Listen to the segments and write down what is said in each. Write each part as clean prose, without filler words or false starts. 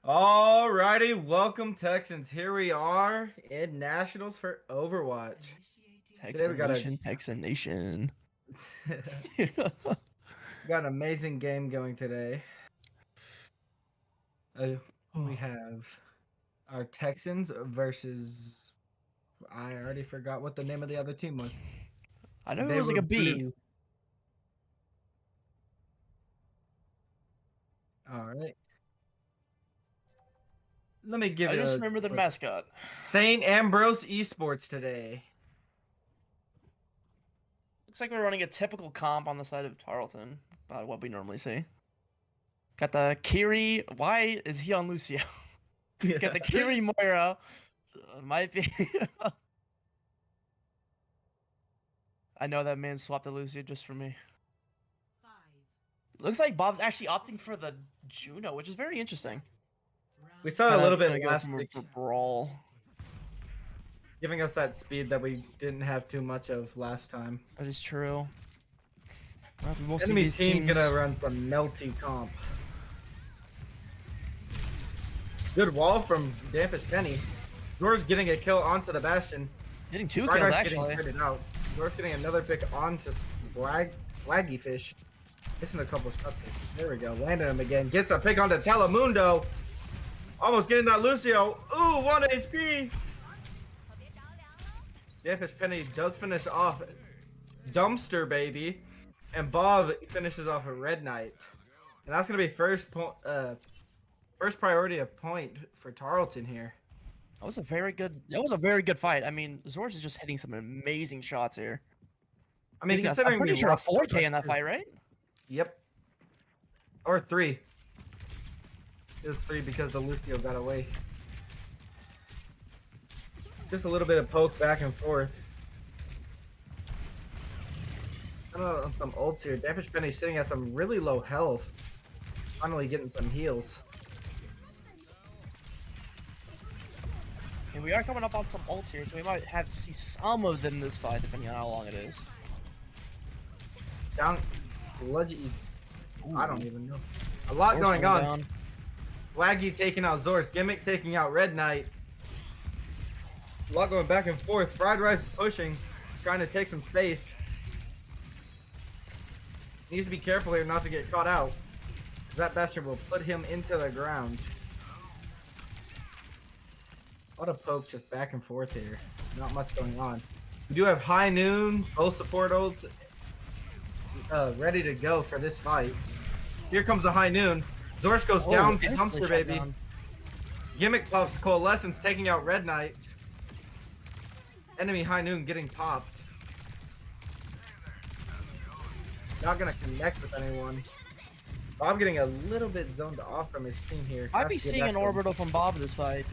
Alrighty, welcome Texans. Here we are in Nationals for Overwatch. Texan Nation. Got an amazing game going today. We have our Texans versus, I already forgot what the name of the other team was. I know it was like a B. Blue. All right. Let me give you. I just remember the mascot. St. Ambrose Esports today. Looks like we're running a typical comp on the side of Tarleton, about what we normally see. Got the Kiri. Why is he on Lucio? Got the Kiri Moira. Might be. I know that man swapped the Lucio just for me. Looks like Bob's actually opting for the Juno, which is very interesting. We saw it a little bit last week for Brawl, giving us that speed that we didn't have too much of last time. That is true. We'll Enemy team gonna run some melty comp. Good wall from Dampus Penny. Door's getting a kill onto the Bastion. Getting two kills actually. Getting out. Door's getting another pick onto Laggy Fish. Missing a couple shots here. There we go. Landed him again. Gets a pick onto Telemundo. Almost getting that Lucio. Ooh, 1 HP. Dampus Penny does finish off Dumpster Baby. And Bob finishes off a Red Knight. And that's going to be first priority of point for Tarleton here. That was a very good fight. I mean, Zorz is just hitting some amazing shots here. I mean, considering I'm pretty sure a 4K in that fight, right? Yep. Or 3. It was 3 because the Lucio got away. Just a little bit of poke back and forth. I don't know, some ults here. Dampus Penny sitting at some really low health. Finally getting some heals. And we are coming up on some ults here, so we might have to see some of them this fight, depending on how long it is. Down, Bludgy. I don't even know. A lot going on. Down. Laggy taking out Zorz. Gimmick taking out Red Knight. A lot going back and forth. Fried Rice pushing, trying to take some space. Needs to be careful here not to get caught out. That Bastion will put him into the ground. A lot of poke just back and forth here. Not much going on. We do have High Noon, both support ults ready to go for this fight. Here comes the High Noon. Zorz goes down to Dumpster Baby. Gimmick pops Coalescence taking out Red Knight. Enemy High Noon getting popped. Not gonna connect with anyone. Bob getting a little bit zoned off from his team here. I'd be seeing an orbital from Bob this fight.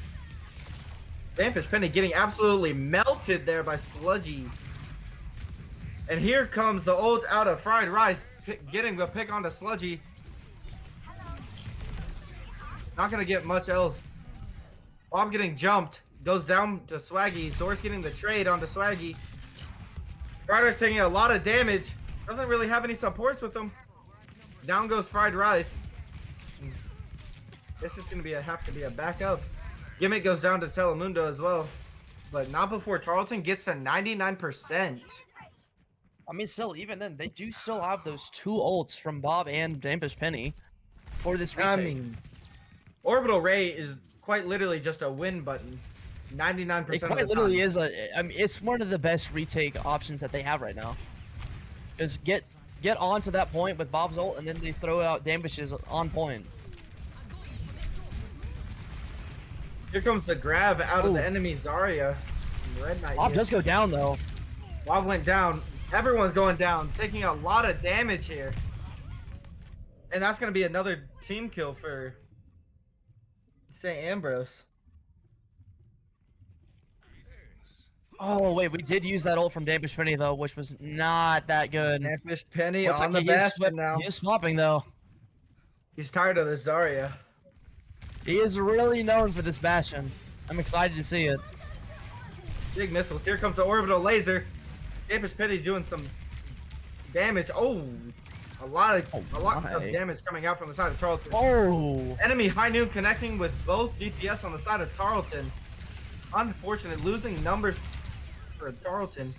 Dampus Penny getting absolutely melted there by Sludgy. And here comes the ult out of Fried Rice, getting the pick onto Sludgy. Not gonna get much else. Bob getting jumped, goes down to Swaggy. Zorz getting the trade onto Swaggy. Fried Rice taking a lot of damage. Doesn't really have any supports with him. Down goes Fried Rice. This is gonna have to be a backup. Gimmick goes down to Telemundo as well, but not before Tarleton gets to 99%. I mean, still, even then, they do still have those 2 ults from Bob and Dampus Penny for this retake. I mean, Orbital Ray is quite literally just a win button. 99% it quite literally is I mean, it's one of the best retake options that they have right now. Just get on to that point with Bob's ult, and then they throw out Dampus's on point. Here comes the grab out of the enemy Zarya. Red Knight. Bob does go down though. Bob went down. Everyone's going down, taking a lot of damage here. And that's going to be another team kill for St. Ambrose. Oh, wait, we did use that ult from Dampus Penny, though, which was not that good. Dampus Penny on the Bastion now. He is swapping, though. He's tired of the Zarya. He is really known for this Bastion. I'm excited to see it. Big missiles. Here comes the orbital laser. Dampus Penny doing some damage. Oh, A lot my. of damage coming out from the side of Tarleton. Oh. Enemy High Noon connecting with both DPS on the side of Tarleton. Unfortunate, losing numbers for Tarleton.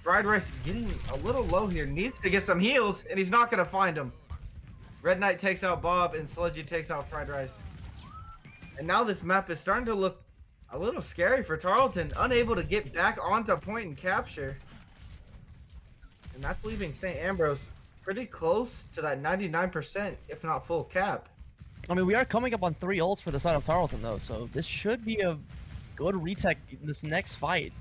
Fried Rice getting a little low here. Needs to get some heals, and he's not going to find them. Red Knight takes out Bob, and Sludgy takes out Fried Rice. And now this map is starting to look a little scary for Tarleton. Unable to get back onto point and capture. And that's leaving St. Ambrose pretty close to that 99%, if not full cap. I mean, we are coming up on 3 ults for the side of Tarleton, though, so this should be a good retake in this next fight.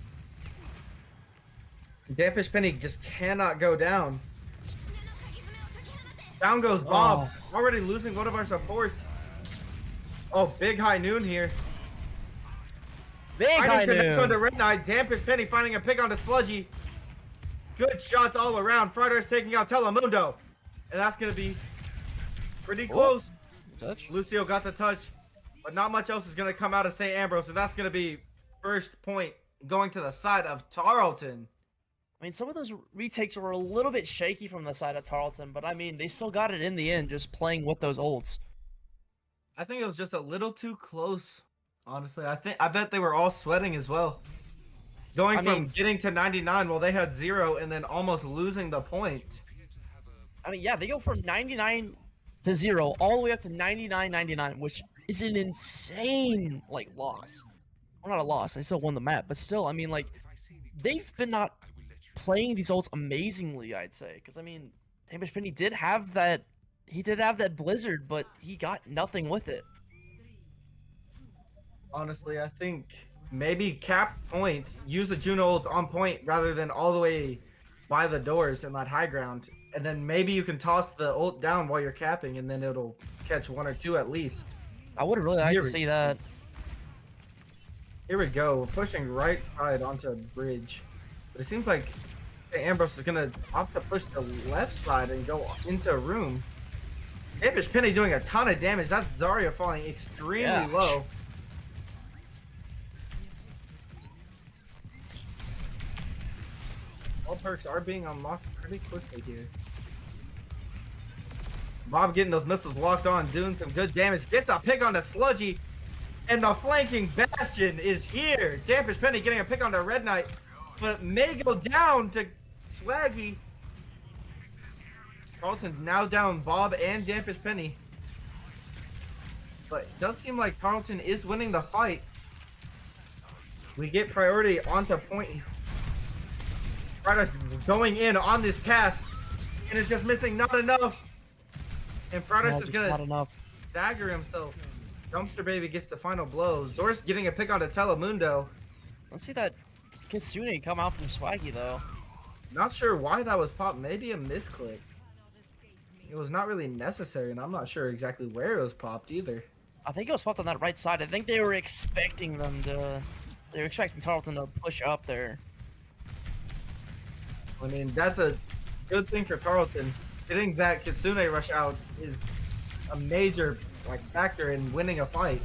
Dampish Penny just cannot go down. Down goes Bob. Already losing one of our supports. Oh, big High Noon here. Big High Noon connects onto Red Knight. Dampish Penny finding a pick onto Sludgy. Good shots all around. Fried Rice taking out Telemundo. And that's going to be pretty close. Touch. Lucio got the touch. But not much else is going to come out of St. Ambrose. And that's going to be first point going to the side of Tarleton. I mean, some of those retakes were a little bit shaky from the side of Tarleton, but I mean, they still got it in the end, just playing with those ults. I think it was just a little too close, honestly. I bet they were all sweating as well. Going from getting to 99 while they had 0 and then almost losing the point. I mean, yeah, they go from 99 to 0 all the way up to 99-99, which is an insane, like, loss. Well, not a loss. They still won the map, but still, I mean, like, they've been not playing these ults amazingly, I'd say. Because, I mean, Dampish Penny did have that Blizzard, but he got nothing with it. Honestly, I think maybe cap point, use the Juno ult on point rather than all the way by the doors in that high ground. And then maybe you can toss the ult down while you're capping, and then it'll catch 1 or 2 at least. I would really like to see that. Here we go, pushing right side onto a bridge. But it seems like Ambrose is going to opt to push the left side and go into a room. Dampish Penny doing a ton of damage. That's Zarya falling extremely low. All perks are being unlocked pretty quickly here. Bob getting those missiles locked on, doing some good damage. Gets a pick on the Sludgy. And the flanking Bastion is here. Dampish Penny getting a pick on the Red Knight. But may go down to Swaggy. Tarleton's now down Bob and Dampish Penny. But it does seem like Tarleton is winning the fight. We get priority onto point. Fried Rice going in on this cast. And it's just missing not enough. And Fried Rice is going to dagger himself. Dumpster Baby gets the final blow. Zor's getting a pick onto Telemundo. Let's see that Kitsune come out from Swaggy, though. Not sure why that was popped. Maybe a misclick. It was not really necessary, and I'm not sure exactly where it was popped either. I think it was popped on that right side. I think they were expecting them to... They were expecting Tarleton to push up there. I mean, that's a good thing for Tarleton. Getting that Kitsune rush out is a major factor in winning a fight.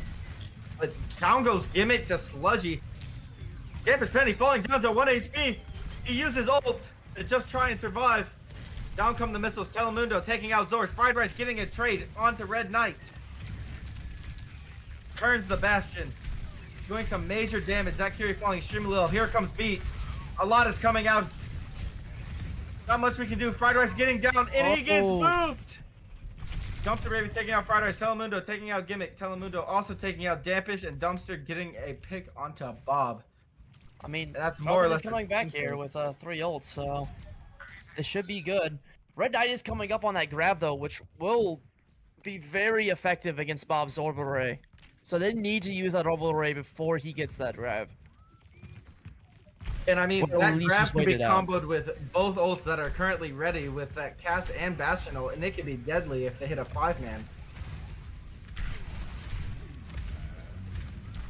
But down goes Gimmick to Sludgy. Dampish Penny falling down to 1 HP. He uses ult to just try and survive. Down come the missiles. Telemundo taking out Zor's. Fried Rice getting a trade onto Red Knight. Turns the Bastion. Doing some major damage. That Curie falling extremely low. Here comes Beat. A lot is coming out. Not much we can do. Fried Rice getting down, and he gets moved. Dumpster Baby taking out Fried Rice. Telemundo taking out Gimmick. Telemundo also taking out Dampish, and Dumpster getting a pick onto Bob. I mean, that's more or less coming back here with 3 ults, so it should be good. Red Knight is coming up on that grab, though, which will be very effective against Bob's Orbital Ray. So they need to use that Orbital Ray before he gets that grab. And I mean, that grab can be comboed with both ults that are currently ready with that Cass and Bastion ult, and they can be deadly if they hit a 5-man.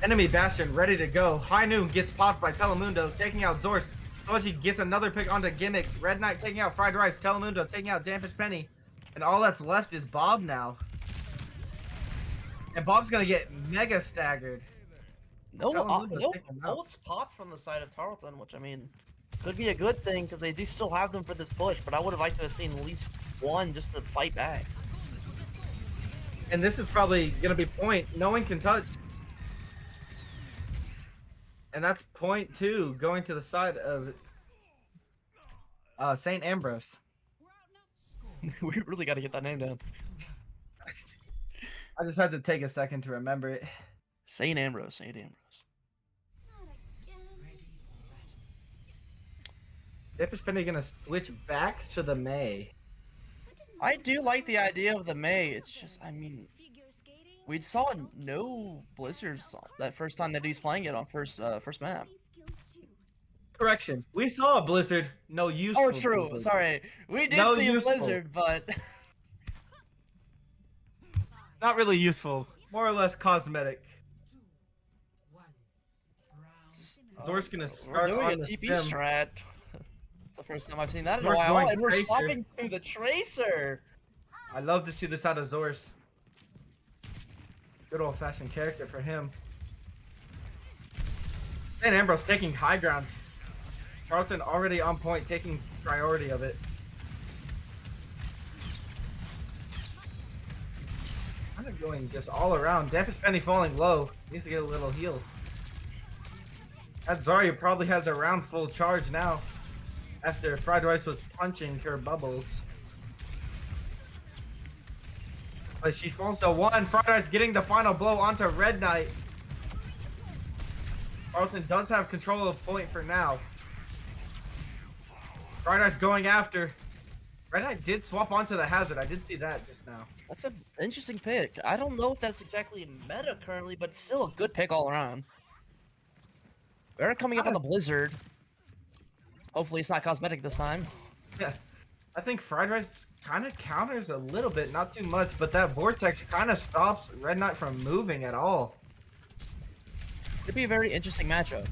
Enemy Bastion ready to go. High Noon gets popped by Telemundo, taking out Zor's. Sludgy gets another pick onto Gimmick. Red Knight taking out Fried Rice. Telemundo taking out Dampish Penny. And all that's left is Bob now. And Bob's going to get mega staggered. No ults popped from the side of Tarleton, which, I mean, Could be a good thing because they do still have them for this push, but I would have liked to have seen at least one just to fight back. And this is probably gonna be point. No one can touch. And that's point 2 going to the side of St. Ambrose. We really got to get that name down. I just had to take a second to remember it. St. Ambrose, St. Ambrose. Dapper's Penny gonna switch back to the May. I do like the idea of the May. It's just, I mean, we saw no blizzards that first time that he's playing it on first map. Correction. We saw a blizzard. No use. Oh, true. Blizzard. Sorry. We did see a blizzard, but not really useful. More or less cosmetic. Zor's gonna start on the TP stem. strat. It's the first time I've seen that in a while, and we're swapping to the Tracer. I love to see this out of Zor's. Good old-fashioned character for him. St. Ambrose taking high ground. Tarleton already on point, taking priority of it. Kind of going just all around. Dampus Penny falling low. Needs to get a little heal. That Zarya probably has a round full charge now. After Fried Rice was punching her bubbles. But she falls to 1. Fried Rice getting the final blow onto Red Knight. Tarleton does have control of point for now. Fried Rice going after. Red Knight did swap onto the hazard. I did see that just now. That's an interesting pick. I don't know if that's exactly meta currently, but still a good pick all around. Barrett coming up on the blizzard. Hopefully it's not cosmetic this time. Yeah. I think Fried Rice kind of counters a little bit, not too much, but that vortex kind of stops Red Knight from moving at all. Could be a very interesting matchup.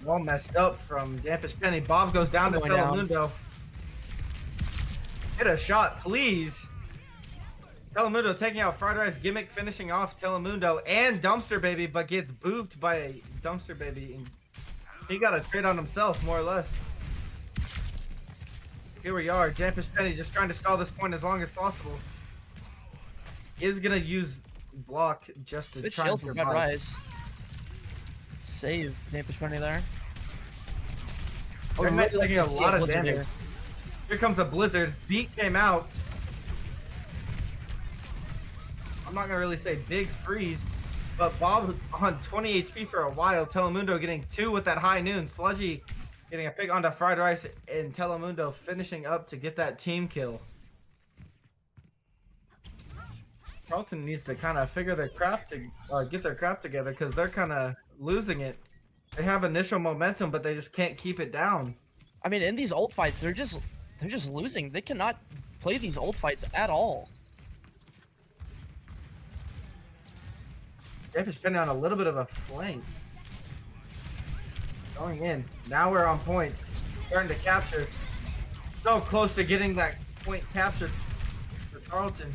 All messed up from Dampus Penny. Bob goes down to Telemundo. Hit a shot, please. Telemundo taking out Fried Rice, Gimmick finishing off Telemundo and Dumpster Baby, but gets booped by Dumpster Baby. He got a trade on himself, more or less. Here we are. Dampus Penny just trying to stall this point as long as possible. He is going to use block just to try and survive. Rise. Save Dampus Penny there. Oh, really taking a lot of damage. Here comes a blizzard. Beat came out. I'm not going to really say big freeze, but Bob on 20 HP for a while. Telemundo getting 2 with that high noon. Sludgy getting a pick onto Fried Rice, and Telemundo finishing up to get that team kill. Tarleton needs to kind of figure their crap to get their crap together because they're kind of losing it. They have initial momentum, but they just can't keep it down. I mean, in these ult fights, they're just losing. They cannot play these ult fights at all. Jeff is spinning on a little bit of a flank. Going in. Now we're on point. Starting to capture. So close to getting that point captured for Tarleton.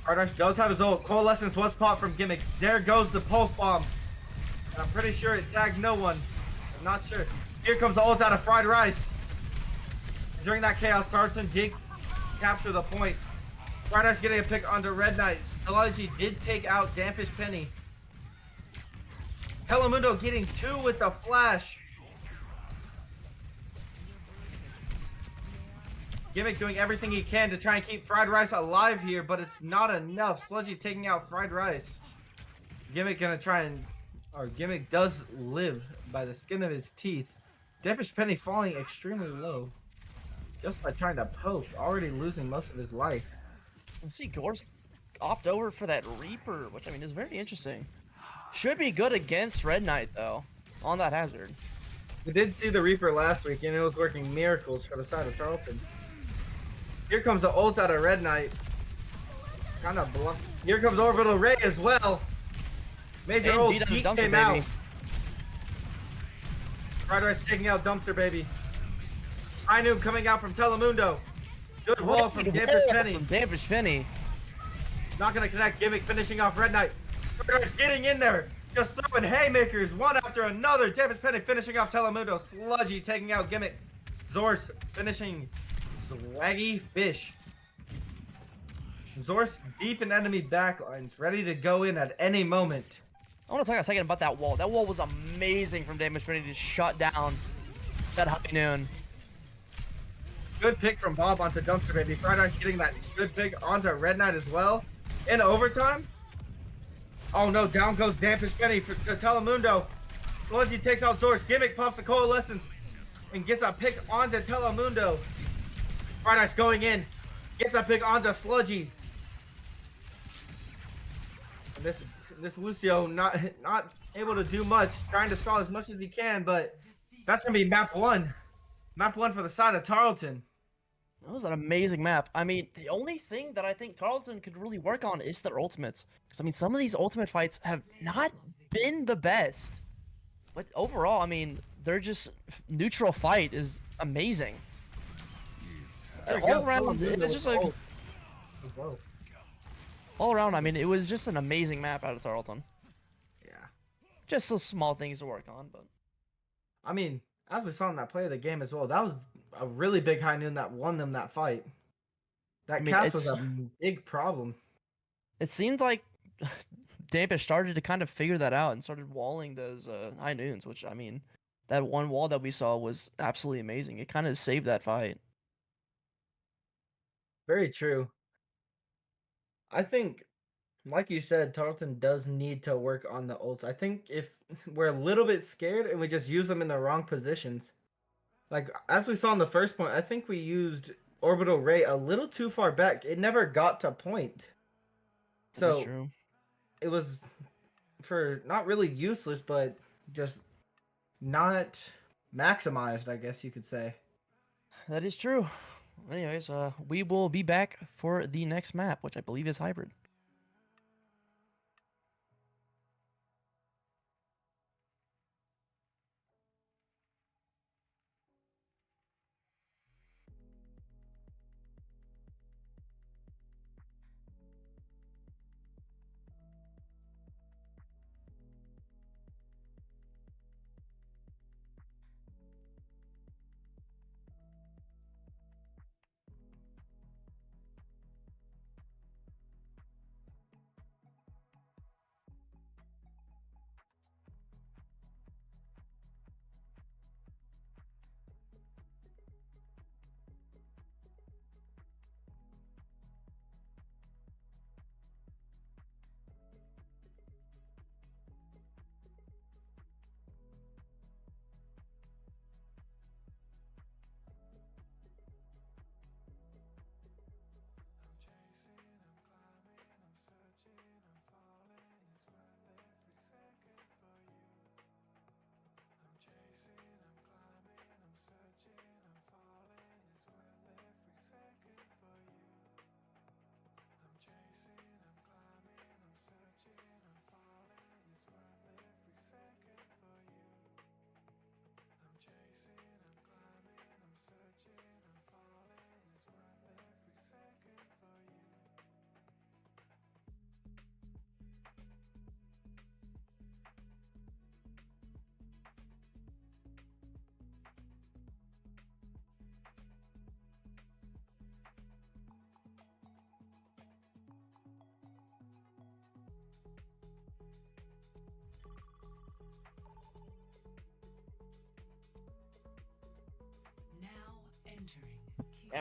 Ardash does have his ult. Coalescence was popped from Gimmick. There goes the pulse bomb. And I'm pretty sure it tagged no one. I'm not sure. Here comes the ult out of Fried Rice. During that chaos, Tarleton did capture the point. Fried Rice getting a pick onto Red Knight. Stelagy did take out Dampus Penny. Telemundo getting 2 with the flash. Gimmick doing everything he can to try and keep Fried Rice alive here, but it's not enough. Sludgy taking out Fried Rice. Gimmick gonna try and, or Gimmick does live by the skin of his teeth. Dampus Penny falling extremely low just by trying to poke, already losing most of his life. Let's see, Gorse opt over for that Reaper, which I mean is very interesting. Should be good against Red Knight though, on that hazard. We did see the Reaper last week, and it was working miracles for the side of Tarleton. Here comes the ult out of Red Knight. Kind of bluff. Here comes Orbital Ray as well. Major ult Heat came out. Fried Rice taking out Dumpster Baby. High Noon coming out from Telemundo. Good wall from Dampus Penny. Dampus Penny. Not going to connect. Gimmick finishing off Red Knight. Fried Rice getting in there. Just throwing haymakers one after another. Tempest Penny finishing off Telemundo. Sludgy taking out Gimmick. Zorse finishing Swaggy Fish. Zorse deep in enemy backlines, ready to go in at any moment. I want to talk a second about that wall. That wall was amazing from Damage Penny to shut down that High Noon. Good pick from Bob onto Dumpster Baby. Fried Ice getting that good pick onto Red Knight as well. In overtime. Oh no, down goes Dampish Penny for Telemundo. Sludgy takes out Zorse. Gimmick pops the Coalescence and gets a pick onto Telemundo. Fried Ice going in. Gets a pick onto Sludgy. And this Lucio not able to do much, trying to stall as much as he can, but that's gonna be map 1. Map 1 for the side of Tarleton. That was an amazing map. I mean, the only thing that I think Tarleton could really work on is their ultimates. Because, I mean, some of these ultimate fights have not been the best. But overall, I mean, they're just... Neutral fight is amazing. All around, it's just like... All around, I mean, it was just an amazing map out of Tarleton. Yeah. Just some small things to work on, but... I mean, as we saw in that play of the game as well, that was a really big High Noon that won them that fight. That cast was a big problem. It seemed like Dampish started to kind of figure that out and started walling those High Noons, which, I mean, that one wall that we saw was absolutely amazing. It kind of saved that fight. Very true. I think, like you said, Tarleton does need to work on the ults. I think if we're a little bit scared and we just use them in the wrong positions, like as we saw in the first point, I think we used Orbital Ray a little too far back. It never got to point. So true. It was for not really useless, but just not maximized, I guess you could say. That is true. Anyways, we will be back for the next map, which I believe is Hybrid.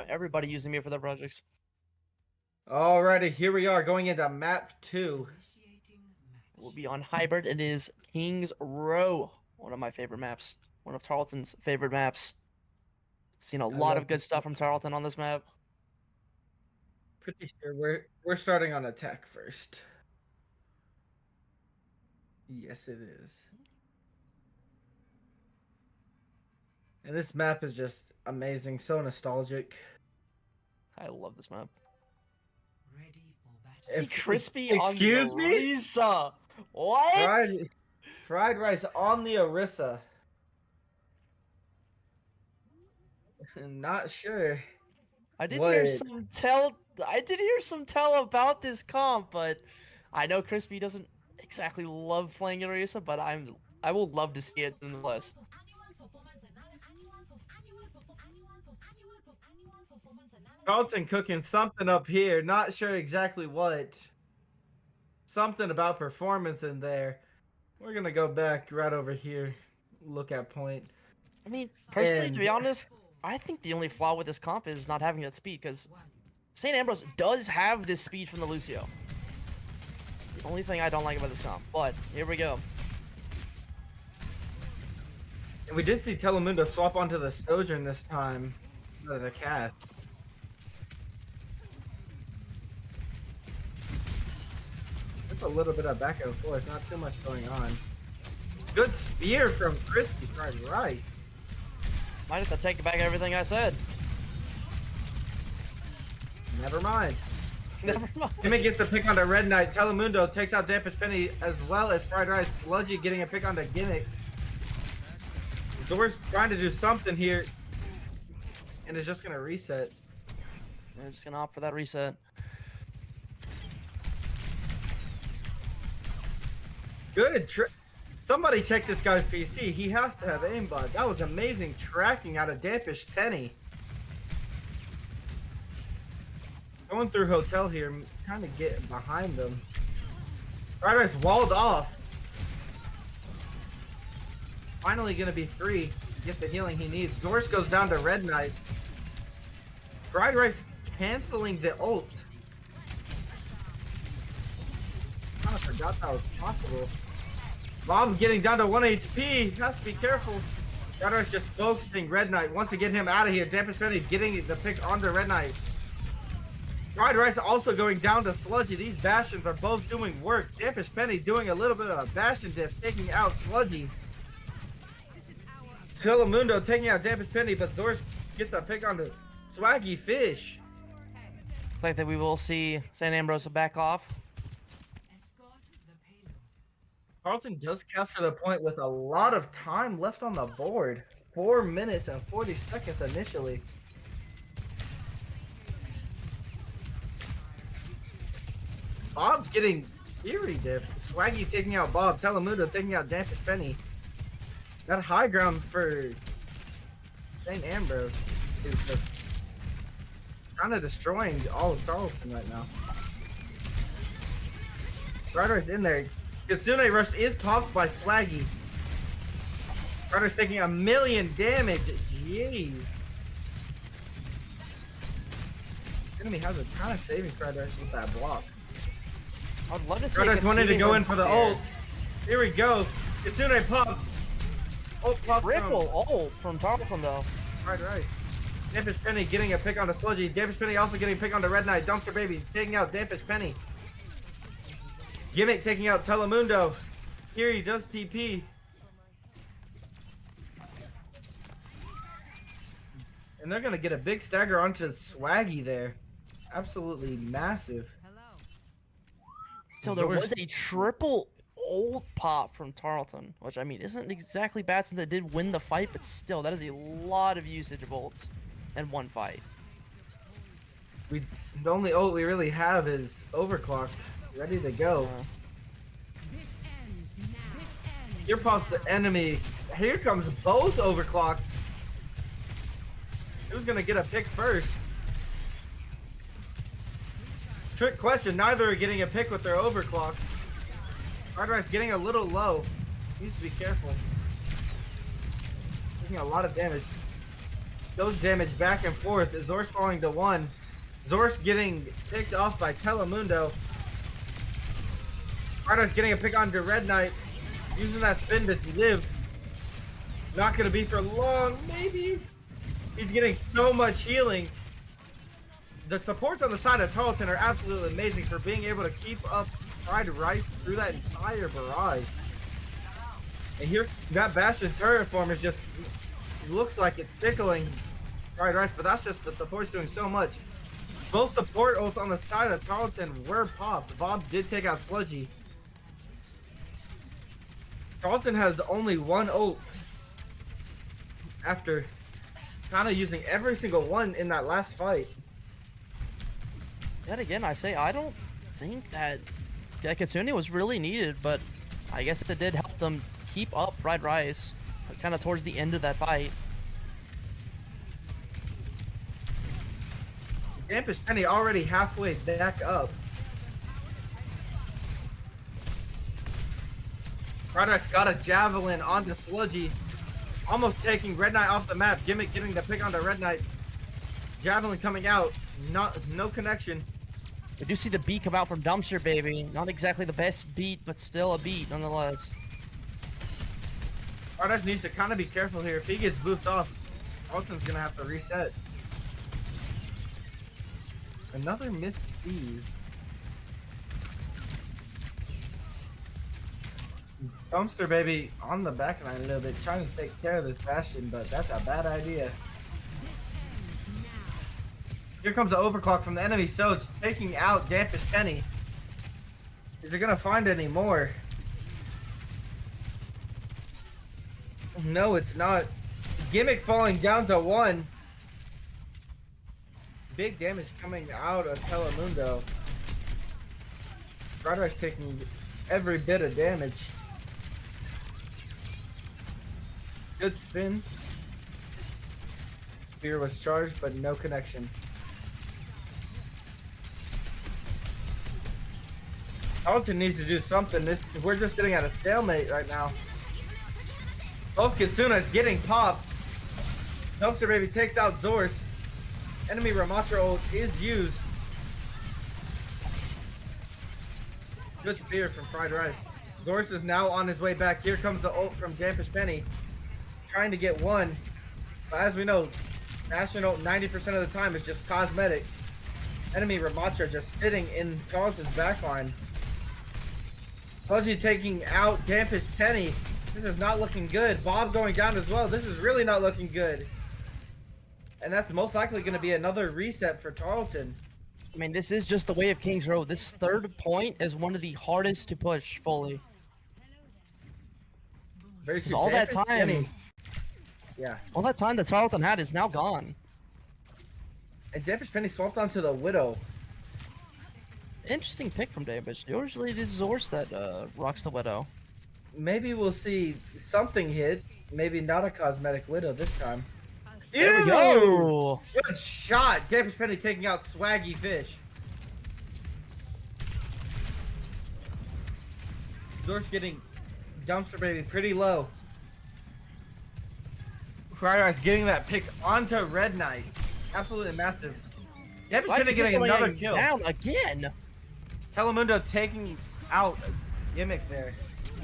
Everybody using me for their projects. Alrighty, here we are going into map 2. We'll be on Hybrid. It is King's Row, one of my favorite maps. One of Tarleton's favorite maps. Seen a lot of good stuff from Tarleton on this map. Pretty sure we're starting on attack first. Yes, it is. And this map is just amazing, so nostalgic. I love this map. Ready for battle. Crispy excuse on me? the Orisa. What? Fried rice on the Orisa. Not sure. I did hear some tell. I did hear some tell about this comp, but I know Crispy doesn't exactly love playing Orisa, but I will love to see it nonetheless. Tarleton cooking something up here. Not sure exactly what. Something about performance in there. We're gonna go back right over here. Look at point. I mean, personally, And- to be honest, I think the only flaw with this comp is not having that speed, because St. Ambrose does have this speed from the Lucio. The only thing I don't like about this comp, but here we go. And we did see Telemundo swap onto the Sojourn this time. Out of the cast. Just a little bit of back and forth, not too much going on. Good spear from Crispy Fried Rice. Might have to take back everything I said. Never mind. Never mind. Gimmick gets a pick onto Red Knight. Telemundo takes out Dampus Penny as well as Fried Rice. Sludgy getting a pick onto Gimmick. So we're trying to do something here. And it's just going to reset. I'm just gonna opt for that reset. Good. Somebody check this guy's PC. He has to have aimbot. That was amazing tracking out of Dampish Penny. Going through hotel here, trying to get behind them. Fried Rice walled off. Finally gonna be free to get the healing he needs. Zorsk goes down to Red Knight. Fried Rice canceling the ult. Kind of forgot that was possible. Bob getting down to 1 HP. Has to be careful. Fried Rice just focusing Red Knight. Wants to get him out of here. Dampus Penny getting the pick onto Red Knight. Fried Rice also going down to Sludgy. These Bastions are both doing work. Dampus Penny doing a little bit of a Bastion diff, taking out Sludgy. Telemundo taking out Dampus Penny, but Zorsk gets a pick onto Swaggy Fish. Looks like that we will see St. Ambrose back off. Tarleton does capture the point with a lot of time left on the board. 4 minutes and 40 seconds initially. Bob getting eerie diff. Swaggy taking out Bob. Telemundo taking out Dampus Penny. That high ground for St. Ambrose is just kind of destroying all of Tarleton right now. Rider's in there. Kitsune Rush is popped by Swaggy. Rider's taking 1,000,000 damage. Jeez. Enemy has a ton of saving Rider's with that block. I'd love to see Rider's wanted to go in Kitsune for the here. ult. Here we go. Kitsune popped. Ult popped Triple ult from Tarleton though. Fried Rice. Dampus Penny getting a pick on the Sludgy. Dampus Penny also getting a pick on the Red Knight. Dumpster Baby taking out Dampus Penny. Gimmick taking out Telemundo. Here he does TP. And they're going to get a big stagger onto Swaggy there. Absolutely massive. So there was a triple ult pop from Tarleton, which I mean isn't exactly bad since they did win the fight, but still that is a lot of usage of ults in one fight. The only ult we really have is Overclock, ready to go. Here pops the enemy. Here comes both Overclocks. Who's gonna get a pick first? Trick question, neither are getting a pick with their Overclock. Fried Rice getting a little low. Needs to be careful. Taking a lot of damage. Goes damage back and forth. Zorsk falling to 1. Zorsk getting picked off by Telemundo. Fried Rice getting a pick onto Red Knight. Using that spin to live. Not gonna be for long, maybe. He's getting so much healing. The supports on the side of Tarleton are absolutely amazing for being able to keep up Fried Rice through that entire barrage. And here, that Bastion turret form is just looks like it's tickling Fried Rice, but that's just the supports doing so much. Both support ults on the side of Tarleton were popped. Bob did take out Sludgy. Tarleton has only 1 ult after kind of using every single one in that last fight. Yet again, I say I don't think that Yeah, Kitsune was really needed, but I guess it did help them keep up Fried Rice kind of towards the end of that fight. Campus Penny already halfway back up. Fried Rice got a javelin onto Sludgy, almost taking Red Knight off the map. Gimmick getting the pick onto Red Knight. Javelin coming out, no connection. We do see the beat come out from Dumpster Baby. Not exactly the best beat, but still a beat nonetheless. Fried Rice needs to kind of be careful here. If he gets boofed off, Tarleton's gonna have to reset. Another missed Steve. Dumpster Baby on the back line a little bit, trying to take care of this Bastion, but that's a bad idea. Here comes the overclock from the enemy Soch, taking out Dampus Penny. Is it gonna find any more? No, it's not. Gimmick falling down to 1. Big damage coming out of Telemundo. Fried Rice taking every bit of damage. Good spin. Spear was charged, but no connection. Tarleton needs to do something. We're just sitting at a stalemate right now. Both Kitsunas getting popped. Dumpster Baby takes out Zorz. Enemy Ramatra ult is used. Good spear from Fried Rice. Zorz is now on his way back. Here comes the ult from Dampus Penny. Trying to get 1. But as we know, Bastion ult 90% of the time is just cosmetic. Enemy Ramatra just sitting in Tarleton's backline. Pudgy taking out Dampus Penny. This is not looking good. Bob going down as well. This is really not looking good. And that's most likely going to be another reset for Tarleton. I mean, this is just the way of Kings Row. This third point is one of the hardest to push fully. Very true. All that Dampus time, Penny. Yeah. all that time that Tarleton had is now gone. And Dampus Penny swapped onto the Widow. Interesting pick from Dampus. Usually it is Zorz that rocks the Widow. Maybe we'll see something hit. Maybe not a cosmetic Widow this time. There we go. Good shot. Dampus Penny taking out Swaggy Fish. Zorz getting Dumpster Baby pretty low. Fried Rice getting that pick onto Red Knight. Absolutely massive. Dampus Penny getting another kill. Down again. Telemundo taking out a Gimmick there.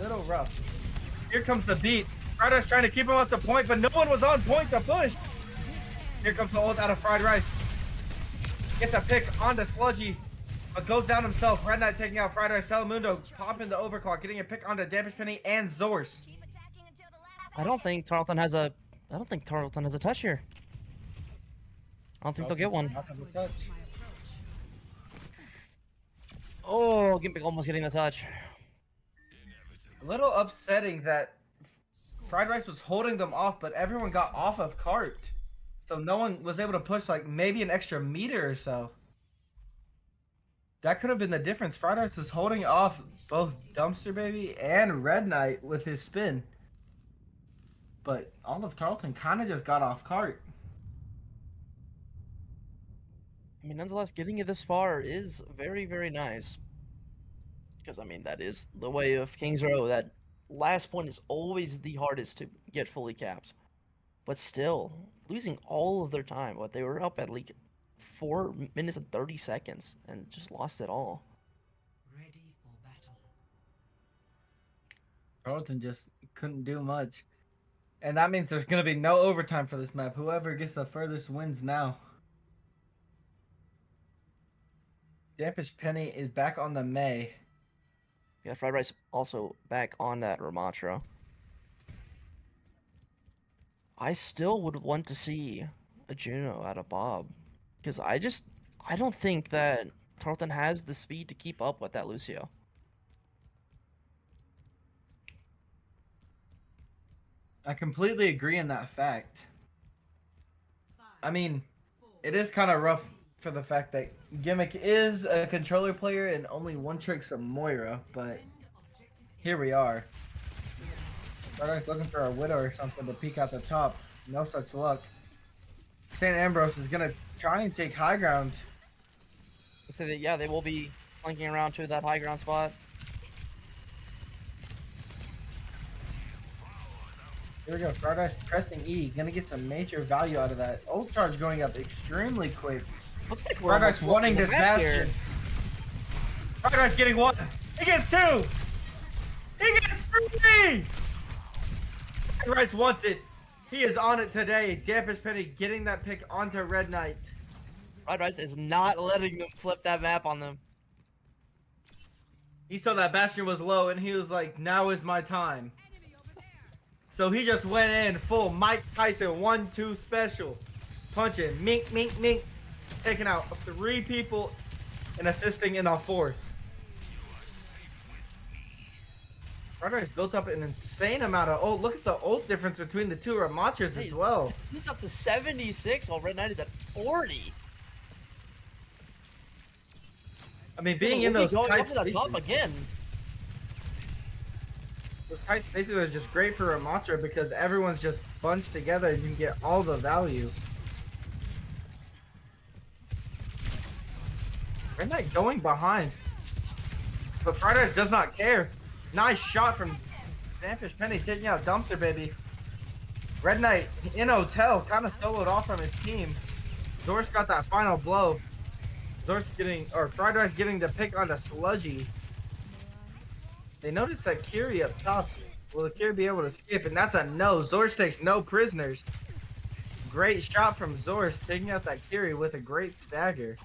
Little rough. Here comes the beat. Fried Rice trying to keep him at the point, but no one was on point to push. Here comes the ult out of Fried Rice. Gets a pick onto Sludgy, but goes down himself. Red Knight taking out Fried Rice. Telemundo popping the overclock, getting a pick onto Dampus Penny and Zorz. I don't think Tarleton has a touch here. I don't think they'll get one. Oh, Gimmick almost getting the touch. A little upsetting that Fried Rice was holding them off, but everyone got off of cart. So no one was able to push like maybe an extra meter or so. That could have been the difference. Fried Rice is holding off both Dumpster Baby and Red Knight with his spin. But all of Tarleton kind of just got off cart. I mean, nonetheless, getting it this far is very, very nice. Because, I mean, that is the way of Kings Row. That last point is always the hardest to get fully capped. But still, losing all of their time. But they were up at like 4 minutes and 30 seconds and just lost it all. Ready for battle. Tarleton just couldn't do much. And that means there's going to be no overtime for this map. Whoever gets the furthest wins now. Dampus Penny is back on the May. Yeah, Fried Rice also back on that Ramatra. I still would want to see a Juno out of Bob. Because I don't think that Tarleton has the speed to keep up with that Lucio. I completely agree in that fact. I mean, it is kind of rough for the fact that Gimmick is a controller player and only one trick's a Moira, but here we are. Barrett's looking for a Widow or something to peek out the top. No such luck. St. Ambrose is gonna try and take high ground. So that, yeah, they will be flanking around to that high ground spot. Here we go. Fried Ice pressing E. Gonna get some major value out of that. Ult charge going up extremely quick. Looks like we're Fried Ice wanting this bastion. Fried Ice getting one. He gets two. He gets three. Fried Ice wants it. He is on it today. Dampest Penny getting that pick onto Red Knight. Fried Rice is not letting them flip that map on them. He saw that bastion was low and he was like, now is my time. So he just went in full Mike Tyson 1-2 special. Punching, mink, mink, mink. Taking out 3 people and assisting in a 4th. Rudder's built up an insane amount of ult. Look at the ult difference between the two Ramachas as well. He's up to 76 while Red Knight is at 40. I mean, being in those tight up to the spaces, top again. those tight spaces are just great for Ramacha because everyone's just bunched together and you can get all the value. Red Knight going behind. But Fridays does not care. Nice shot from Vanfish Penny taking out Dumpster Baby. Red Knight in hotel, kind of soloed off from his team. Zor's got that final blow. Zor's getting, or Fried Rice getting the pick on the Sludgy. They noticed that Kiri up top. Will the Kiri be able to skip? And that's a no. Zor's takes no prisoners. Great shot from Zor's taking out that Kiri with a great stagger.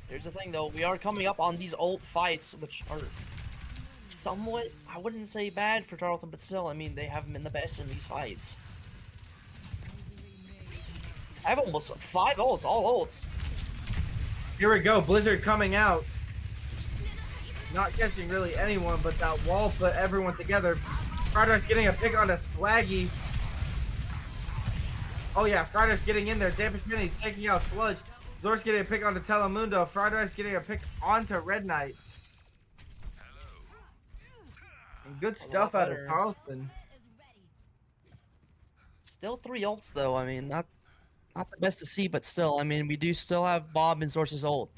Here's the thing though, we are coming up on these ult fights, which are somewhat, I wouldn't say bad for Tarleton, but still, I mean, they haven't been the best in these fights. I have almost 5 ults, all ults. Here we go, Blizzard coming out. Not catching really anyone, but that wall put everyone together. Fried Rice getting a pick on a Swaggy. Oh yeah, Fried Rice getting in there. Dampest Penny taking out Sludge. Zor's getting a pick onto Telemundo. Fried Rice getting a pick onto Red Knight. And good stuff out of Tarleton. Still 3 ults though, I mean, not the best to see, but still, I mean, we do still have Bob and Zor's ult.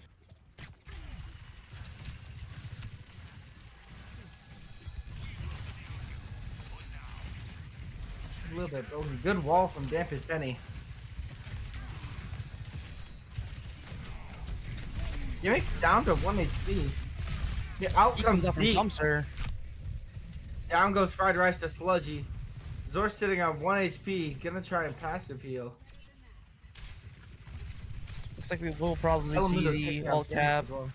A little bit, but good wall from Dampest Penny. Gimmick down to 1 HP. Yeah, out He comes comes up from Deep. Dumpster. Down goes Fried Rice to Sludgy. Zor's sitting on 1 HP. Gonna try and passive heal. Looks like we will probably Telemundo see taking the out ult Gimmick cap. as well.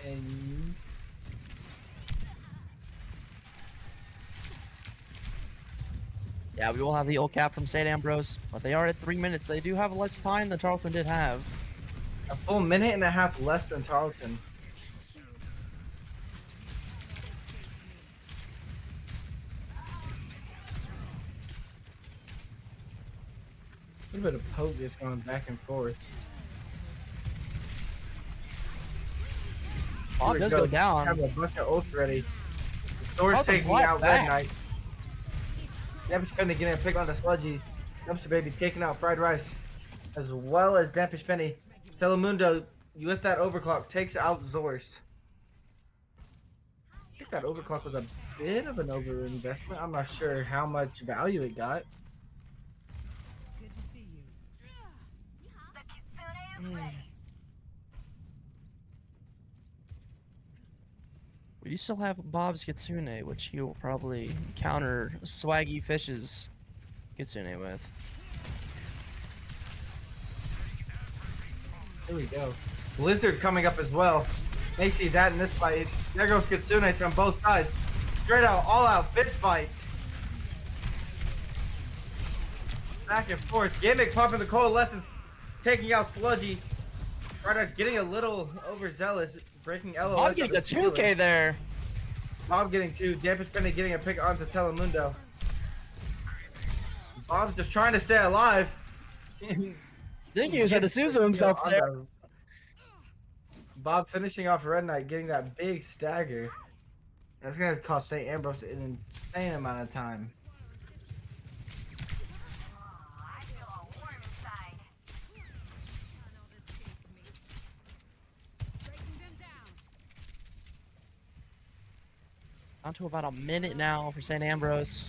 And Yeah, we will have the ult cap from St. Ambrose, but they are at 3 minutes. They do have less time than Tarleton did have. a full minute and a half less than Tarleton. A little bit of poke just going back and forth. Bob Here does we go down. Have a bunch of ults ready. Zor's Tarleton taking flat out back. Red Knight. Dampest Penny getting a pick on the Sludgy. Dumpster Baby taking out Fried Rice. As well as Dampest Penny. Telemundo, with that overclock, takes out Zor's. I think that overclock was a bit of an overinvestment. I'm not sure how much value it got. We do still have Bob's Kitsune, which he will probably counter Swaggy Fish's Kitsune with. Here we go. Blizzard coming up as well. May see that in this fight. There goes Kitsune from both sides. Straight out, all out fist fight. Back and forth. Gimmick popping the coalescence, taking out Sludgy. Fridays getting a little overzealous, breaking LOS. Bob getting a 2K there. Bob getting 2. Dampest Penny getting a pick onto Telemundo. Bob's just trying to stay alive. I think he was trying to Suzu himself On there. the- Bob finishing off Red Knight, getting that big stagger. That's gonna cost St. Ambrose an insane amount of time. Down to about a minute now for St. Ambrose.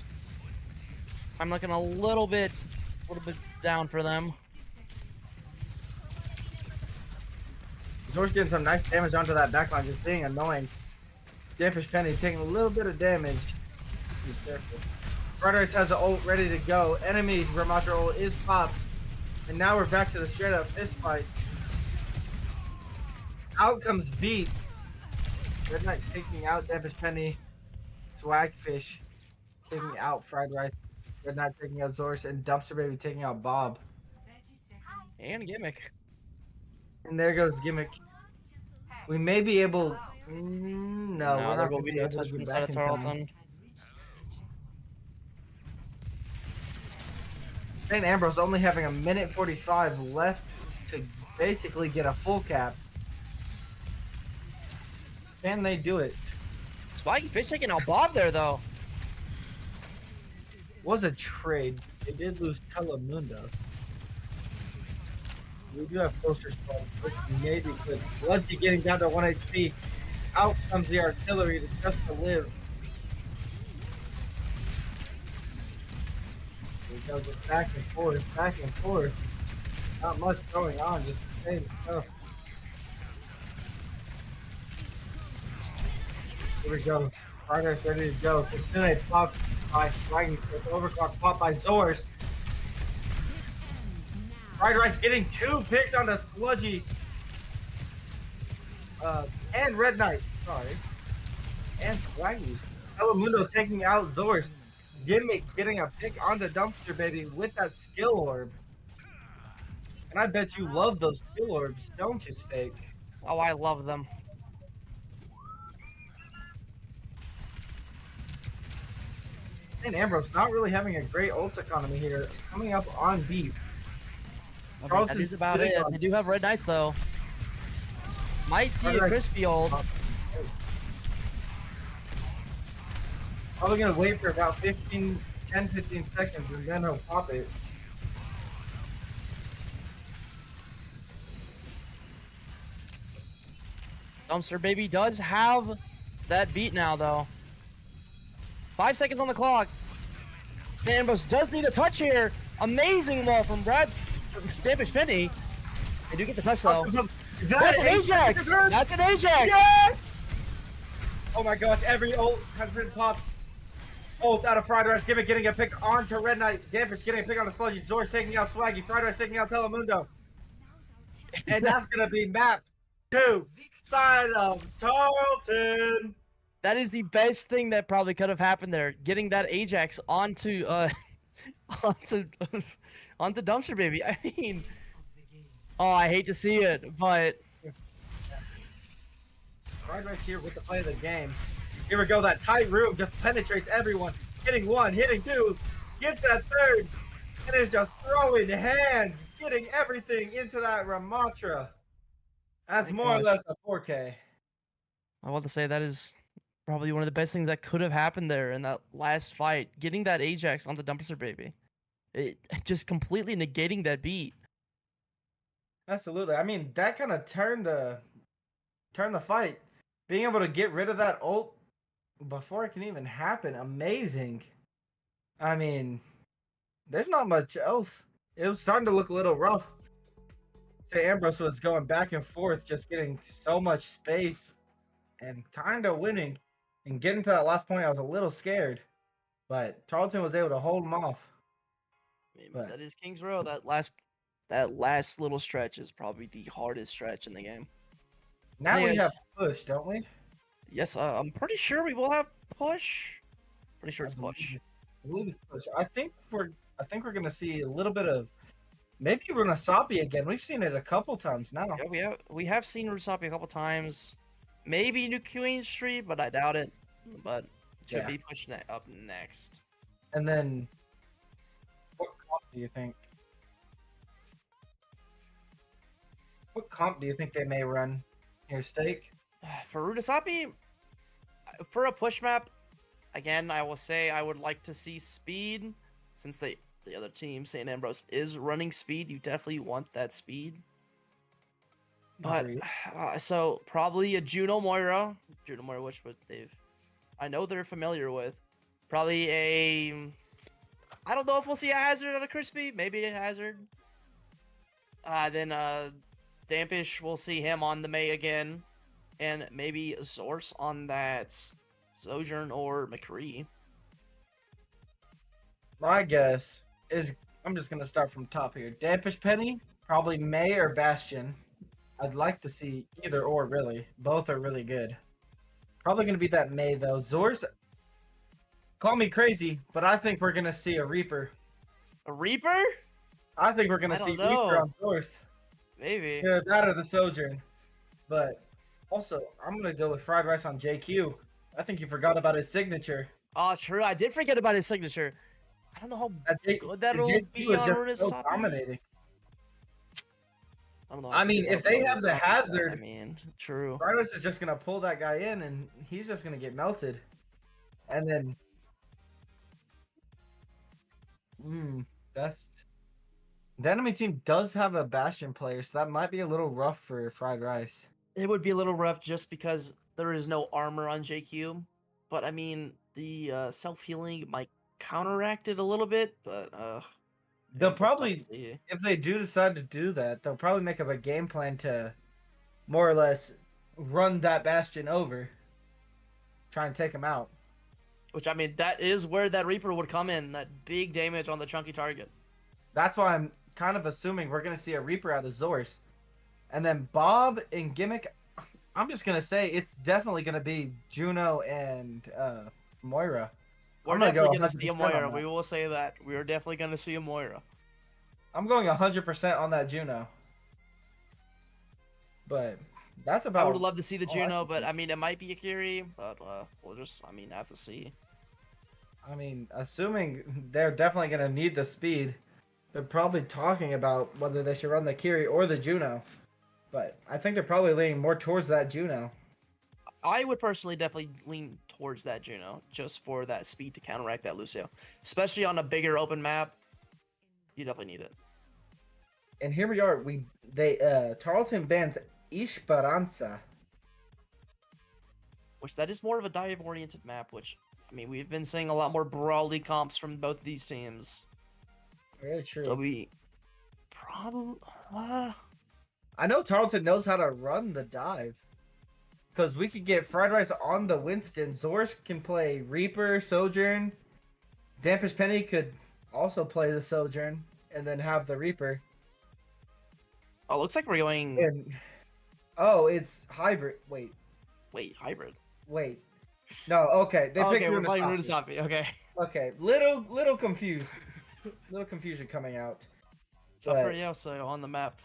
I'm looking a little bit down for them. Zor's getting some nice damage onto that backline, just being annoying. Dampish Penny taking a little bit of damage. Be careful. Fried has the ult ready to go. Enemy Ramatra ult is popped. And now we're back to the straight up fist fight. Out comes Beat. Red Knight taking out Dampish Penny. Swagfish taking out Fried Rice. Red Knight taking out Zorus. And Dumpster Baby taking out Bob. And Gimmick. And there goes Gimmick. We may be able. No, we're there not will going to be be no able to touch get from the back side of in time. Tarleton. St. Ambrose only having a minute 45 left to basically get a full cap. Can they do it? Spiky Fish taking out Bob there, though. Was a trade. They did lose Telemundo. We do have poster spawns. This may be good. Bjorddd getting down to 1 HP. Out comes the artillery to just to live. We go just back and forth, back and forth. Not much going on, just the same stuff. Here we go. Progress ready to go. Kitsune pop by Dragon. Overclock pop by Zorus. Fried Rice getting 2 picks on the Sludgy. And Red Knight. Sorry. And Swaggy. Telemundo taking out Zorus. Gimmick getting a pick on the Dumpster Baby with that skill orb. And I bet you love those skill orbs, don't you, Steak? Oh, I love them. And Ambrose not really having a great ult economy here. Coming up on beat. That is about it. They do have Red Knights, though. Might see a crispy ult. Probably going to wait for about 10-15 seconds and then he'll pop it. Dumpster Baby does have that beat now, though. 5 seconds on the clock. Ambrose does need a touch here. Amazing wall from Dampish Penny. They do get the touch, though. That's an Ajax! That's an Ajax! Yes! Oh my gosh, every ult has been popped. Ult out of Fried Rice, Gimmick getting a pick onto Red Knight. Dampish getting a pick on the Sludgy. Zor's taking out Swaggy. Fried Rice taking out Telemundo. And that's going to be map 2, side of Tarleton. That is the best thing that probably could have happened there. Getting that Ajax onto onto Dumpster Baby. I mean, oh, I hate to see it, but Fried Rice here with the play of the game. Here we go, that tight room just penetrates everyone. Hitting 1, hitting 2, gets that 3rd, and is just throwing hands, getting everything into that Ramatra. That's more or less a 4K. I want to say that is probably one of the best things that could have happened there in that last fight. Getting that Ajax on the Dumpster Baby. It just completely negating that beat. Absolutely. I mean, that kind of turned the fight. Being able to get rid of that ult before it can even happen, amazing. I mean, there's not much else. It was starting to look a little rough. St. Ambrose was going back and forth, just getting so much space and kind of winning. And getting to that last point, I was a little scared. But Tarleton was able to hold them off. But that is King's Row. That last little stretch is probably the hardest stretch in the game. Now Anyways, we have push, don't we? Yes, I'm pretty sure we will have push. Pretty sure it's push. I believe it's push. I think we're gonna see a little bit of maybe Runasapi again. We've seen it a couple times now. Yeah, we have seen Rusapi a couple times. Maybe New Queen Street, but I doubt it. But should be pushed up next. And then do you think? What comp do you think they may run here, Steak? For Rudasapi, for a push map, again, I will say I would like to see speed. Since the other team, St. Ambrose, is running speed, you definitely want that speed. But Agreed. so probably a Juno Moira, which I know they're familiar with. Probably I don't know if we'll see a Hazard on a Crispy, maybe a Hazard. Then Dampish, we'll see him on the May again, and maybe Source on that Sojourn or McCree. My guess is I'm just gonna start from top here. Dampish Penny, probably May or Bastion. I'd like to see either or really. Both are really good. Probably gonna be that May though. Zors, call me crazy, but I think we're gonna see a Reaper. A Reaper? I think we're gonna I see don't know. Reaper on Zors. Maybe. Yeah, that or the Sojourn. But also, I'm gonna go with Fried Rice on JQ. I think you forgot about his signature. Oh, true. I did forget about his signature. I don't know how good that'll JQ be is on just so Rudasapi. dominating. I don't know. I mean, if they have the Hazard, I mean, true. Fried Rice is just gonna pull that guy in, and he's just gonna get melted. And then, the enemy team does have a Bastion player, so that might be a little rough for Fried Rice. It would be a little rough just because there is no armor on JQ. But I mean, the self-healing might counteract it a little bit, but They'll we'll probably, see. if they do decide to do that, they'll probably make up a game plan to more or less run that Bastion over, try and take him out. Which, I mean, that is where that Reaper would come in, that big damage on the chunky target. That's why I'm kind of assuming we're going to see a Reaper out of Zors. And then Bob and Gimmick, I'm just going to say it's definitely going to be Juno and Moira. We're gonna definitely go going to see a 100% on Moira. that. We will say that. We are definitely going to see a Moira. I'm going 100% on that Juno. But that's about... I would love to see the all I Juno, can but think. I mean, it might be a Kiri, but we'll just, I mean, have to see. I mean, assuming they're definitely going to need the speed, they're probably talking about whether they should run the Kiri or the Juno. But I think they're probably leaning more towards that Juno. I would personally definitely lean towards that Juno, just for that speed to counteract that Lucio. Especially on a bigger open map, you definitely need it. And here we are. Tarleton bans Esperanza. Which that is more of a dive-oriented map, which, I mean, we've been seeing a lot more brawly comps from both of these teams. Very true. So we probably... I know Tarleton knows how to run the dive. Because we could get Fried Rice on the Winston. Zors can play Reaper, Sojourn. Dampish Penny could also play the Sojourn and then have the Reaper. Oh, looks like we're going... And it's hybrid. Wait. hybrid. Wait. No, okay. They picked we're playing Rudasapi. Rudasapi. Okay. Okay. Little confused. Little confusion coming out. Chaparioso on the map.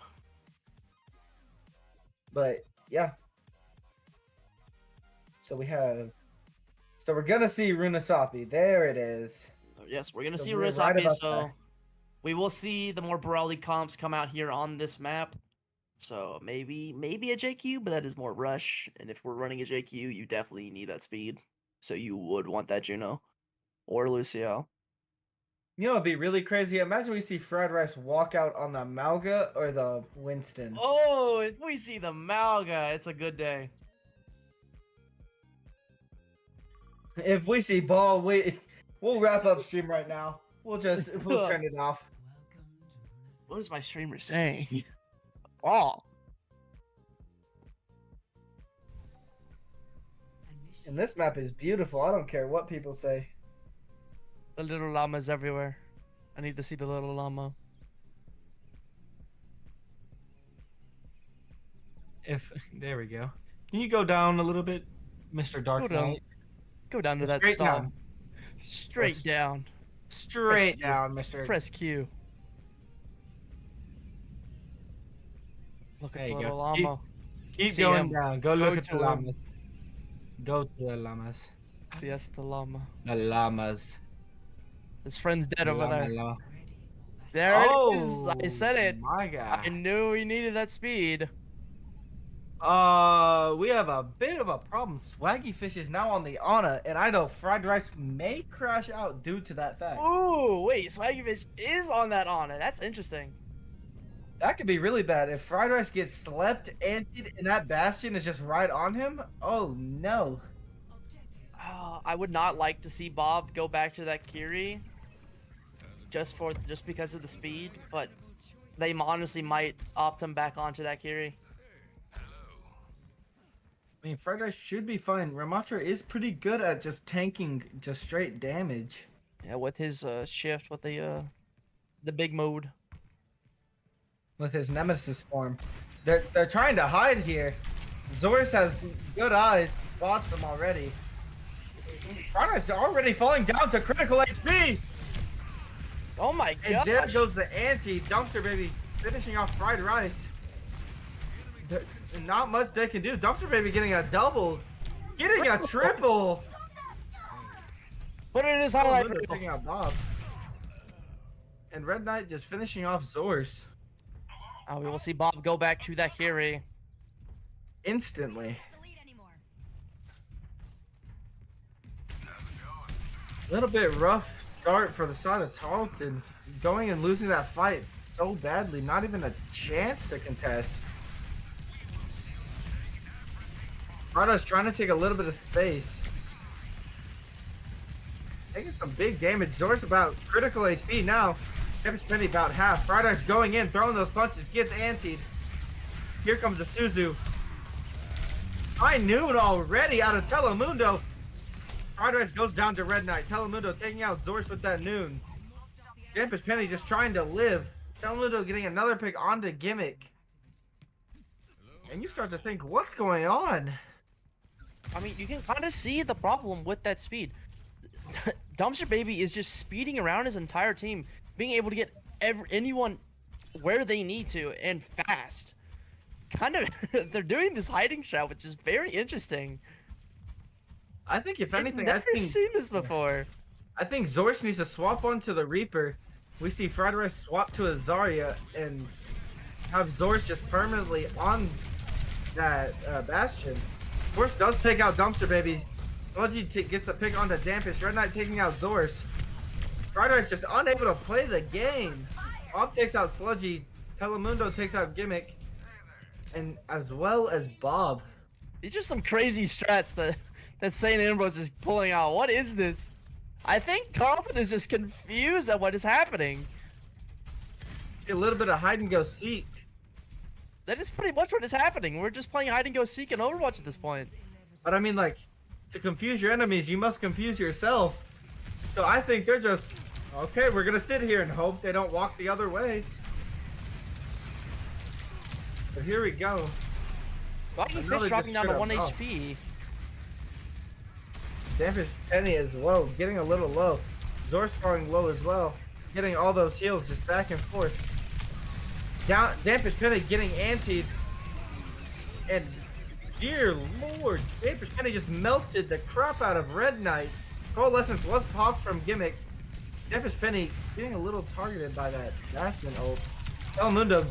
But yeah. So we're gonna see Rudasapi. There it is. Yes, we're gonna So see we're right Rudasapi, about so that. we will see the more brawly comps come out here on this map. So maybe a JQ, but that is more rush. And if we're running a JQ, you definitely need that speed. So you would want that Juno or Lucio. You know, it'd be really crazy. Imagine we see Fried Rice walk out on the Malga or the Winston. Oh, if we see the Malga, it's a good day. If we see Ball, we'll wrap up stream right now. We'll turn it off. What is my streamer saying? Oh. And this map is beautiful. I don't care what people say. The little llamas everywhere. I need to see the little llama. There we go. Can you go down a little bit, Mr. DarkKnight? Go down to that Straight stall. down. Straight down. Straight down, Mr. Press Q. Look There at the you little go. llama. Keep See going him. down. Go look at to the him. llamas. Go to the llamas. Yes, the llama. The llamas. His friend's dead over there. Llama. Ready for battle. There it is. I said it. My I God. knew he needed that speed. We have a bit of a problem. Swaggy Fish is now on the Ana, and I know Fried Rice may crash out due to that fact. Ooh, wait, Swaggy Fish is on that Ana. That's interesting. That could be really bad if Fried Rice gets slept and that Bastion is just right on him. Oh no. I would not like to see Bob go back to that Kiri just because of the speed, but they honestly might opt him back onto that Kiri. I mean, Fried Rice should be fine. Ramatra is pretty good at just tanking just straight damage. Yeah, with his shift with the big mode. With his Nemesis form. They're trying to hide here. Zorus has good eyes, spots them already. Fried Rice already falling down to critical HP! Oh my god! And there goes the anti Dumpster Baby finishing off Fried Rice. Not much they can do. Dumpster Baby getting a double, getting a triple. Put it in his highlight. Taking out Bob. And Red Knight just finishing off Zors. Oh, we will see Bob go back to that Kiri. Instantly. A little bit rough start for the side of Tarleton. Going and losing that fight so badly. Not even a chance to contest. Rada's trying to take a little bit of space. Taking some big damage. Zor's about critical HP now. Kevin Spenny about half. Fridar's going in, throwing those punches, gets antied. Here comes the Suzu. High noon already out of Telemundo. Fridar's goes down to Red Knight. Telemundo taking out Zor's with that noon. Campus Penny just trying to live. Telemundo getting another pick onto Gimmick. And you start to think, what's going on? I mean, you can kind of see the problem with that speed. Dumpster Baby is just speeding around his entire team, being able to get anyone where they need to and fast. Kind of, they're doing this hiding strat, which is very interesting. I think if anything, I've never seen this before. I think Zorsh needs to swap onto the Reaper. We see Fried Rice swap to a Zarya and have Zorsh just permanently on that Bastion. Zorsh does take out Dumpster Baby. Sludgy gets a pick onto Dampus. Red Knight taking out Zorsh. Fried Rice just unable to play the game. Bob takes out Sludgy. Telemundo takes out Gimmick. And as well as Bob. These are some crazy strats that St. Ambrose is pulling out. What is this? I think Tarleton is just confused at what is happening. A little bit of hide and go seek. That is pretty much what is happening. We're just playing hide and go seek in Overwatch at this point. But I mean, like, to confuse your enemies, you must confuse yourself. So I think they're just, okay, we're going to sit here and hope they don't walk the other way. But here we go. Rocky Fish dropping down to 1 HP. Dampus Penny as well, getting a little low. Zor's falling low as well. Getting all those heals just back and forth. Dampus Penny getting antied. And dear lord, Dampus Penny just melted the crap out of Red Knight. Coalescence was popped from Gimmick. Dampus Penny getting a little targeted by that Bastion ult. Telemundo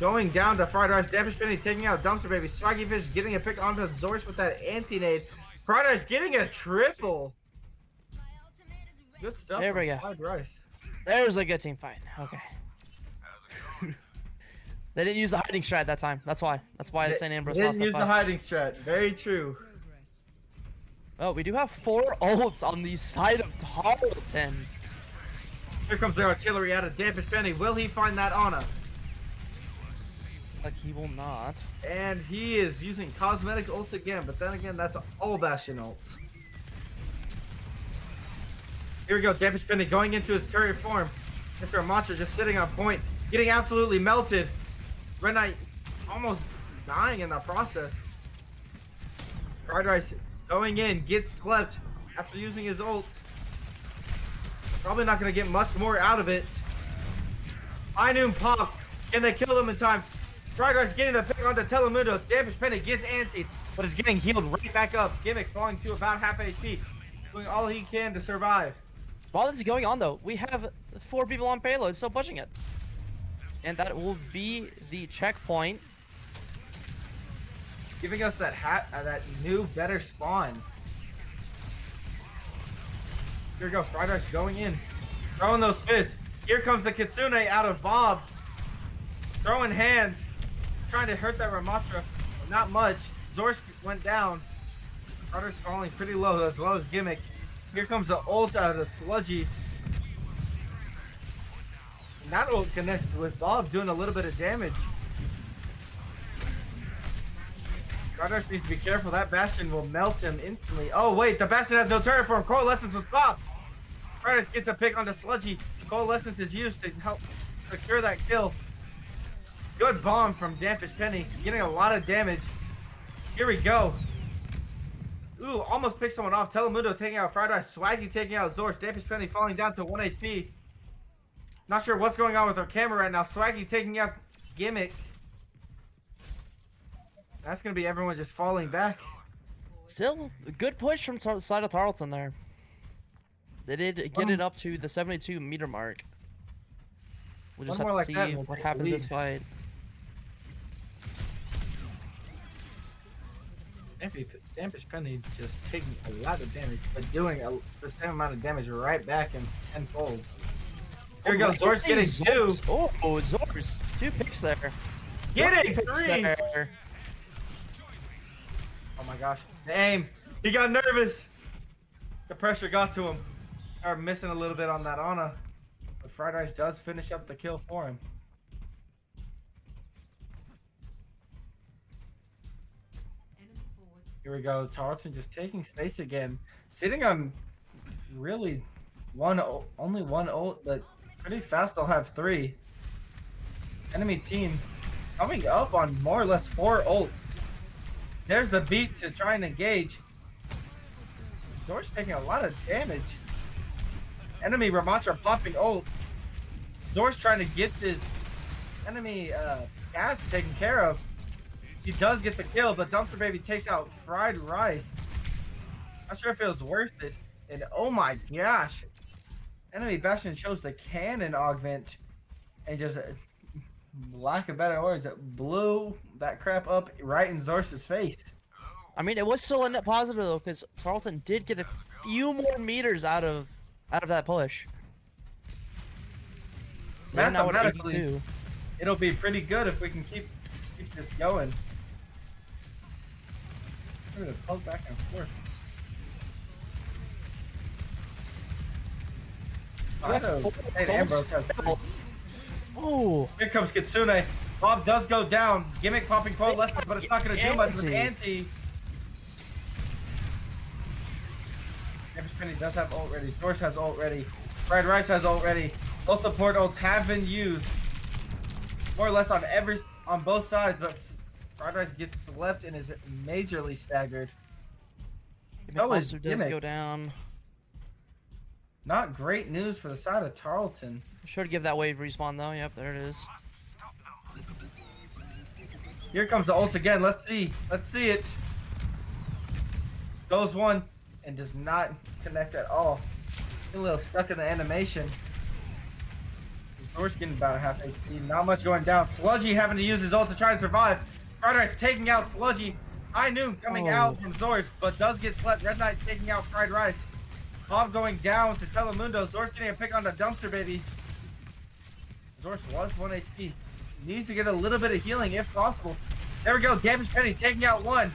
going down to Fried Rice. Dampus Penny taking out Dumpster Baby. Swaggy Fish getting a pick onto Zorsh with that anti-nade. Fried Rice getting a triple. Good stuff. There we go. Fried Rice. There's a good team fight. Okay. They didn't use the hiding strat that time. That's why. That's why St. Ambrose lost that Didn't use the hiding strat. Very true. Oh, we do have 4 ults on the side of Tarleton. Here comes their artillery out of Dampus Penny. Will he find that Ana? Like he will not. And he is using cosmetic ults again, but then again, that's all Bastion ults. Here we go, Dampus Penny going into his turret form. Mr. Amacha just sitting on point, getting absolutely melted. Red Knight almost dying in the process. Fried Rice going in, gets slept after using his ult. Probably not going to get much more out of it. High noon pop. Can they kill him in time? Fried Rice getting the pick onto Telemundo. Dampus Penny gets antied, but is getting healed right back up. Gimmick falling to about half HP, doing all he can to survive. While this is going on, though, we have 4 people on payload still pushing it. And that will be the checkpoint. Giving us that that new, better spawn. Here we go, Fried Rice going in. Throwing those fists. Here comes the Kitsune out of Bob. Throwing hands. Trying to hurt that Ramatra. But not much. Zorsk went down. Fried Rice falling pretty low as well as Gimmick. Here comes the ult out of Sludgy. And that ult connects with Bob doing a little bit of damage. Fried needs to be careful. That Bastion will melt him instantly. Oh, wait. The Bastion has no turret for him. Coalescence was popped. Fried gets a pick onto Sludgy. Coalescence is used to help secure that kill. Good bomb from Dampish Penny. Getting a lot of damage. Here we go. Ooh, almost picked someone off. Telemundo taking out Fried Rice. Swaggy taking out Zorch. Dampish Penny falling down to 1 HP. Not sure what's going on with our camera right now. Swaggy taking out Gimmick. That's going to be everyone just falling back. Still, a good push from the side of Tarleton there. They did get it up to the 72 meter mark. We'll just have to see what happens this fight. Dampish Penny just taking a lot of damage, but doing the same amount of damage right back in tenfold. Here we go, Zor's getting 2. Oh, Zor's 2 picks there. Getting 3. Oh my gosh, the aim. He got nervous. The pressure got to him. Are missing a little bit on that Ana, but Fried Rice does finish up the kill for him. Here we go, Tarleton just taking space again, sitting on really only one ult, but pretty fast they'll have 3. Enemy team coming up on more or less 4 ults. There's the beat to try and engage. Zor's taking a lot of damage. Enemy Ramatra popping ult. Zor's trying to get this enemy gas taken care of. He does get the kill, but Dumpster Baby takes out Fried Rice. Not sure if it was worth it. And oh my gosh. Enemy Bastion chose the cannon augment and just, lack of better words, it blew that crap up right in Zor's face. I mean, it was still a net positive though, because Tarleton did get a few more meters out of that push. They're now at 82. It'll be pretty good if we can keep this going. We're gonna poke back and forth. Ambrose has 3. Oh! Here comes Kitsune. Bob does go down. Gimmick popping coalescence, but it's not going to do much with Anti. Dampish Penny does have ult ready. Zorch has ult ready. Fried Rice has ult ready. Both support ults have been used. More or less on both sides, but Fried Rice gets left and is majorly staggered. Does go down. Not great news for the side of Tarleton. Sure to give that wave respawn though. Yep, there it is. Here comes the ult again. Let's see. Let's see it. Goes 1 and does not connect at all. A little stuck in the animation. Zor's getting about half HP. Not much going down. Sludgy having to use his ult to try and survive. Fried Rice taking out Sludgy. High Noon coming out from Zor's, but does get slept. Red Knight taking out Fried Rice. Bob going down to Telemundo. Zor's getting a pick on the Dumpster Baby. Zor's was 1 HP. Needs to get a little bit of healing if possible. There we go. Dampish Penny taking out 1.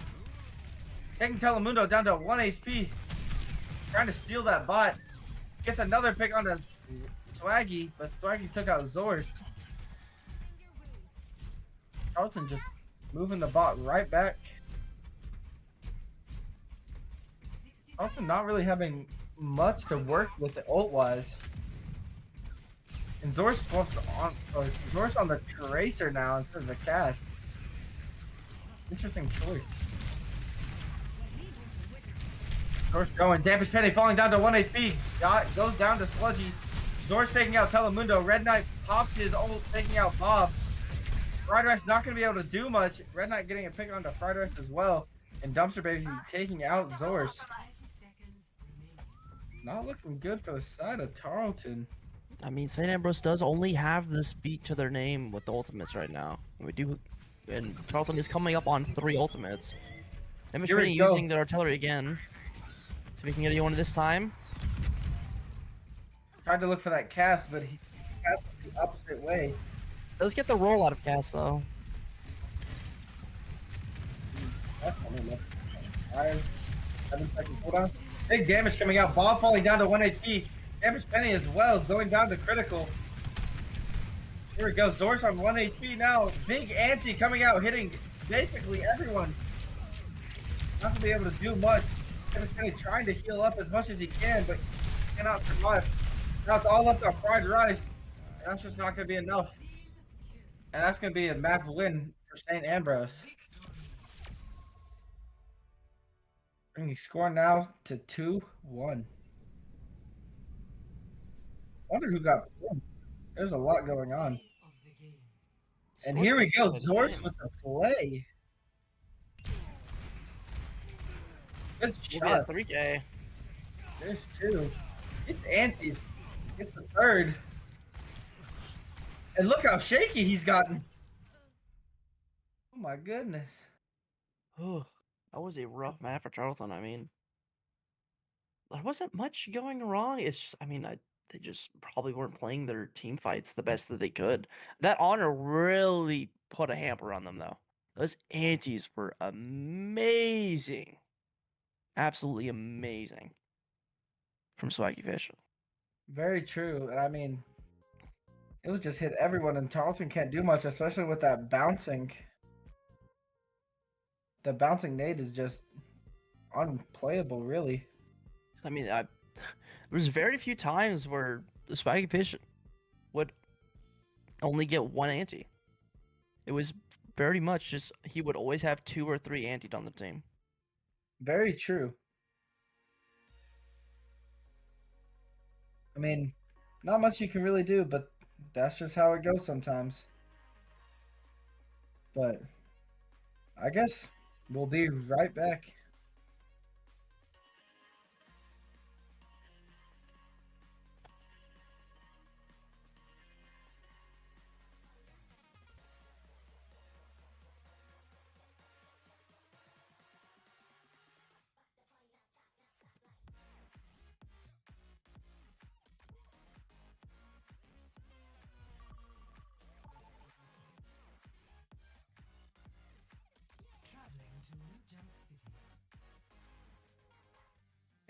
Taking Telemundo down to 1 HP. Trying to steal that bot. Gets another pick on the Swaggy, but Swaggy took out Zor's. Tarleton just moving the bot right back. Tarleton not really having much to work with the ult-wise. And Zor's swaps on, or Zor's on the Tracer now instead of the cast. Interesting choice. Zor's going. Dampish Penny falling down to 1 HP. Goes down to Sludgy. Zor's taking out Telemundo. Red Knight pops his ult, taking out Bob. Fried Rice not going to be able to do much. Red Knight getting a pick onto Fried Rice as well. And Dumpster Baby taking out Zor's. Not looking good for the side of Tarleton. I mean, St. Ambrose does only have this beat to their name with the ultimates right now. And Tarleton is coming up on 3 ultimates. Damage Here we Penny go. using their artillery again. See if we can get anyone this time. Tried to look for that cast, but he cast the opposite way. Let's get the roll out of cast though. That's only left 7-second cooldown. Big damage coming out. Bob falling down to 1 HP. Damage Penny as well, going down to critical. Here we go. Zor's on 1 HP now. Big anti coming out, hitting basically everyone. Not to be able to do much. Damage Penny trying to heal up as much as he can, but cannot survive. Now it's all left on fried rice. And that's just not going to be enough. And that's going to be a map win for St. Ambrose. Bringing score now to 2-1. Wonder who got pinned. There's a lot going on. And here we go, Zor's with the play. Good shot. 3K. There's 2. It's anti. It's the 3rd. And look how shaky he's gotten. Oh my goodness. Oh, that was a rough match for Tarleton. I mean, there wasn't much going wrong. It's just, I mean, they just probably weren't playing their team fights the best that they could. That honor really put a hamper on them, though. Those antis were amazing. Absolutely amazing. From Swaggy Fish. Very true. And I mean, it was just hit everyone, and Tarleton can't do much, especially with that bouncing. The bouncing nade is just unplayable, really. I mean, there's very few times where the Swaggy Fish would only get 1 anti. It was very much just he would always have 2 or 3 antied on the team. Very true. I mean, not much you can really do, but that's just how it goes sometimes. But I guess we'll be right back.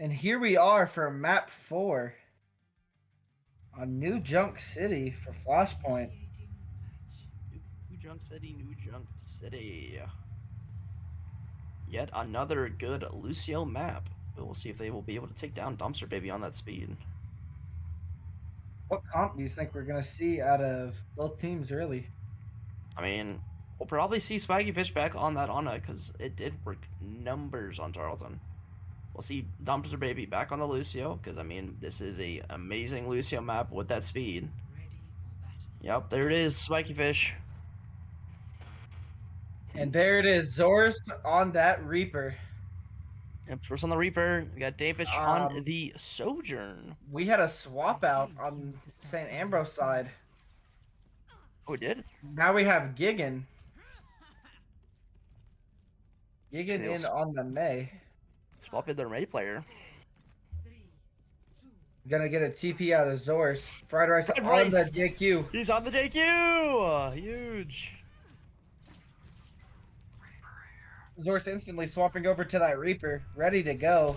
And here we are for map 4 on New Junk City for Flashpoint. New Junk City, New Junk City. Yet another good Lucio map. We'll see if they will be able to take down Dumpster Baby on that speed. What comp do you think we're going to see out of both teams, really? I mean, we'll probably see Swaggy Fish back on that Ana because it did work numbers on Tarleton. We'll see Dumpster Baby back on the Lucio because, I mean, this is a amazing Lucio map with that speed. Yep, there it is, Swaggy Fish. And there it is, Zor's on that Reaper. Yep, first on the Reaper, we got Davefish on the Sojourn. We had a swap out on St. Ambrose side. Oh, it did? Now we have Gigan. Gigan Sales. in on the May. Swap in the ready player. Gonna get a TP out of Zor's. Fried rice Fried on rice. the JQ. He's on the JQ! Huge. Zor's instantly swapping over to that Reaper, ready to go.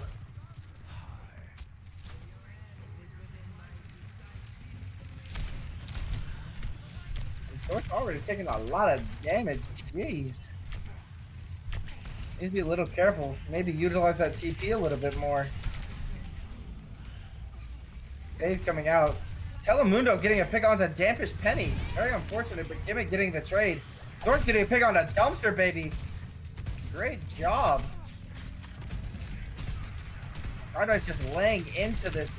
Zor's already taking a lot of damage. Jeez. Needs to be a little careful. Maybe utilize that TP a little bit more. Dave coming out. Telemundo getting a pick on the Dampish Penny. Very unfortunate, but Gimmick getting the trade. Zor's getting a pick on a Dumpster Baby. Great job. Arnold's just laying into this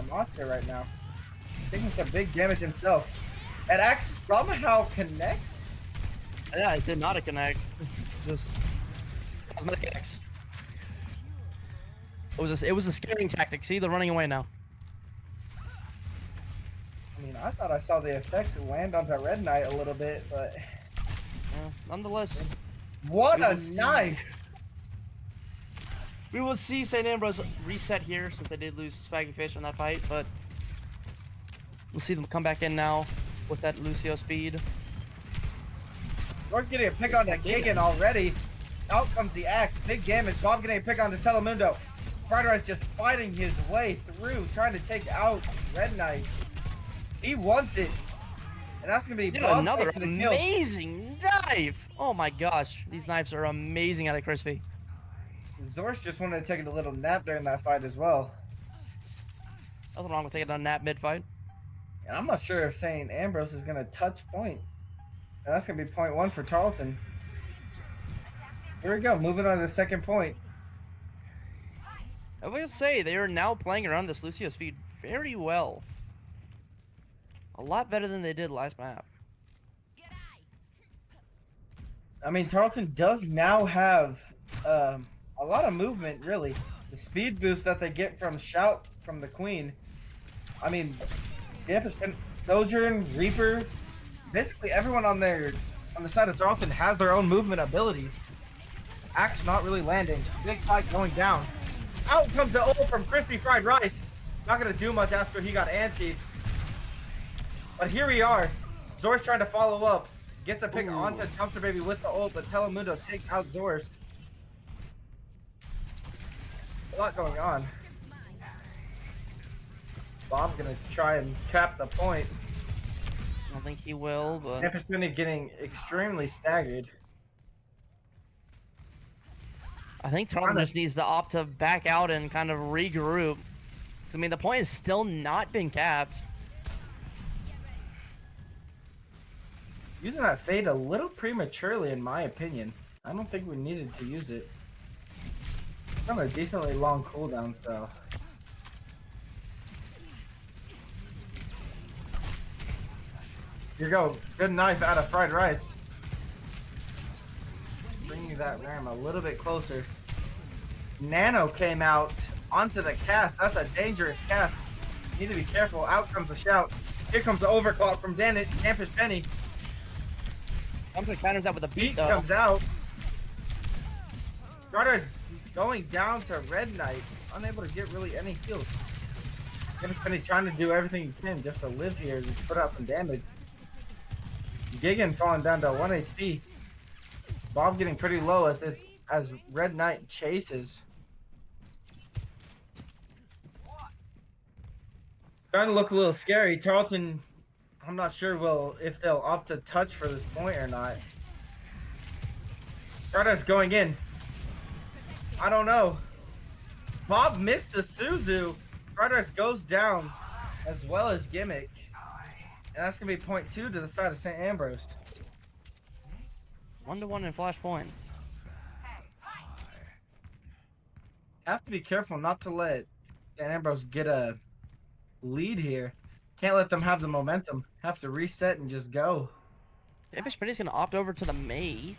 monster right now. Taking some big damage himself. And Axe somehow connects. Yeah, it did not connect. Just cosmetic X. It was a scaring tactic. See, they're running away now. I mean, I thought I saw the effect land on the Red Knight a little bit, but Nonetheless, what We will a see. knife! we will see St. Ambrose reset here since they did lose Spaggy Fish in that fight, but we'll see them come back in now with that Lucio speed. Zor's getting a pick on that Gigan already. Out comes the axe. Big damage. Bob getting a pick on the Telemundo. Fried Rice just fighting his way through, trying to take out Red Knight. He wants it. And that's going to be Dude, Bob another taking the kill. amazing knife! Oh my gosh, these knives are amazing out of Crispy. Zor's just wanted to take a little nap during that fight as well. Nothing wrong with taking a nap mid-fight. And I'm not sure if St. Ambrose is going to touch point. And that's going to be point one for Tarleton. Here we go, moving on to the second point. I will say, they are now playing around this Lucio speed very well. A lot better than they did last map. I mean, Tarleton does now have a lot of movement, really. The speed boost that they get from Shout from the Queen. I mean, Sojourn, Reaper, basically everyone on the side of Tarleton has their own movement abilities. Axe not really landing. Big fight going down. Out comes the ult from Crispy Fried Rice. Not gonna do much after he got antied. But here we are. Zor's trying to follow up. Gets a pick onto Dumpster Baby with the ult, but Telemundo takes out Zor's. A lot going on. Bob's gonna try and cap the point. I don't think he will, but Campus Penny getting extremely staggered. I think Tarleton just needs to opt to back out and kind of regroup. I mean, the point has still not been capped. Using that fade a little prematurely, in my opinion. I don't think we needed to use it. Kind of a decently long cooldown spell. Here you go. Good knife out of Fried Rice. Bringing that ram a little bit closer. Nano came out onto the cast. That's a dangerous cast. Need to be careful. Out comes the Shout. Here comes the overclock from Campus Penny. Something counters that with a beat, Beat though. comes out. Starter is going down to Red Knight. Unable to get really any kills. Campus Penny trying to do everything he can just to live here and put out some damage. Gigan falling down to 1 HP. Bob getting pretty low as Red Knight chases. Starting to look a little scary. Tarleton, I'm not sure if they'll opt to touch for this point or not. Stardust going in. I don't know. Bob missed the Suzu. Stardust goes down as well as Gimmick. And that's going to be point two to the side of St. Ambrose. 1-1 in Flashpoint. Have to be careful not to let St. Ambrose get a lead here. Can't let them have the momentum. Have to reset and just go. Campus Penny's gonna opt over to the May.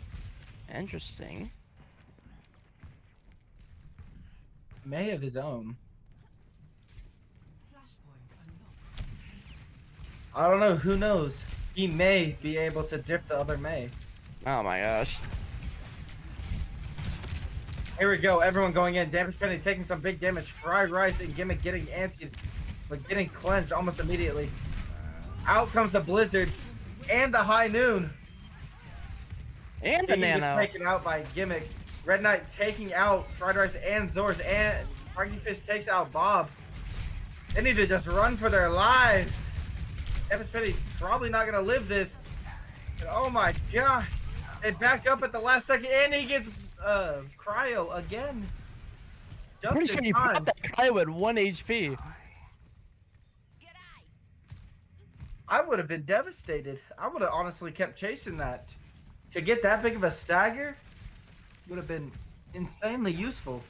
Interesting. May of his own. I don't know. Who knows? He may be able to diff the other May. Oh my gosh. Here we go. Everyone going in. Damage Penny taking some big damage. Fried Rice and Gimmick getting anti, but getting cleansed almost immediately. Out comes the Blizzard and the High Noon. And the He gets Nano. taken out by Gimmick. Red Knight taking out Fried Rice and Zor's, and Frankie Fish takes out Bob. They need to just run for their lives. Evan Penny's probably not going to live this. And oh my god. They back up at the last second, and he gets cryo again. Just Pretty sure in you time. popped that cryo at 1 HP. I would have been devastated. I would have honestly kept chasing that. To get that big of a stagger would have been insanely useful.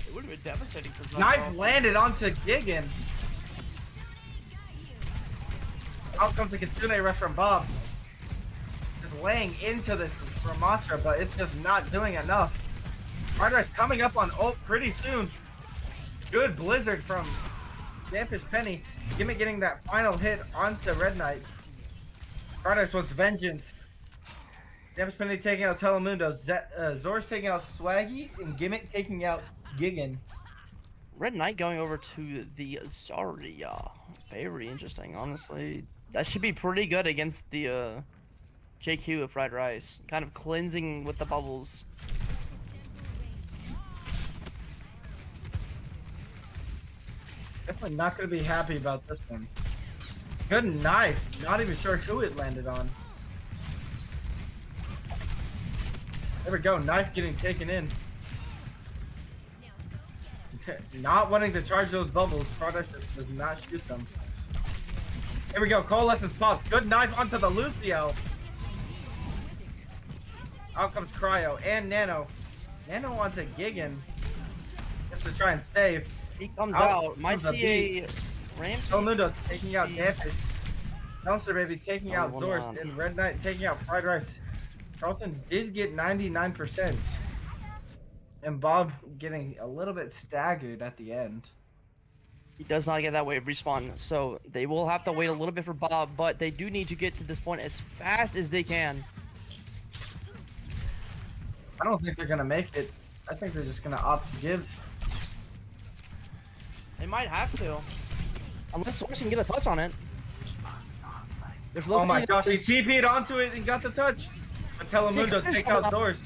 It would have been devastating for Knife landed onto Gigan. Out comes the Kitsune rush from Bob. Just laying into the Ramatra, but it's just not doing enough. Fried Rice coming up on ult pretty soon. Good blizzard from Dampus Penny. Gimmick getting that final hit onto Red Knight. Carlos wants vengeance. Dampus Penny taking out Telemundo. Zor's taking out Swaggy, and Gimmick taking out Gigan. Red Knight going over to the Zarya. Very interesting, honestly. That should be pretty good against the JQ of Fried Rice. Kind of cleansing with the bubbles. Definitely not going to be happy about this one. Good knife. Not even sure who it landed on. There we go. Knife getting taken in. Not wanting to charge those bubbles. Product does not shoot them. Here we go. Coalescence pop. Good knife onto the Lucio. Out comes Cryo and Nano. Nano onto Gigan. Just to try and save. He comes out. Might see a Ramsey. Telemundo taking out Dampus. Dumpster Baby taking out Zorz. on. And Red Knight taking out Fried Rice. Tarleton did get 99%. And Bob getting a little bit staggered at the end. He does not get that wave respawn, so they will have to wait a little bit for Bob, but they do need to get to this point as fast as they can. I don't think they're going to make it. I think they're just going to opt to give. They might have to. Unless Source can get a touch on it. There's Oh my gosh, he TP'd onto it and got the touch. But Telemundo takes out Zorz.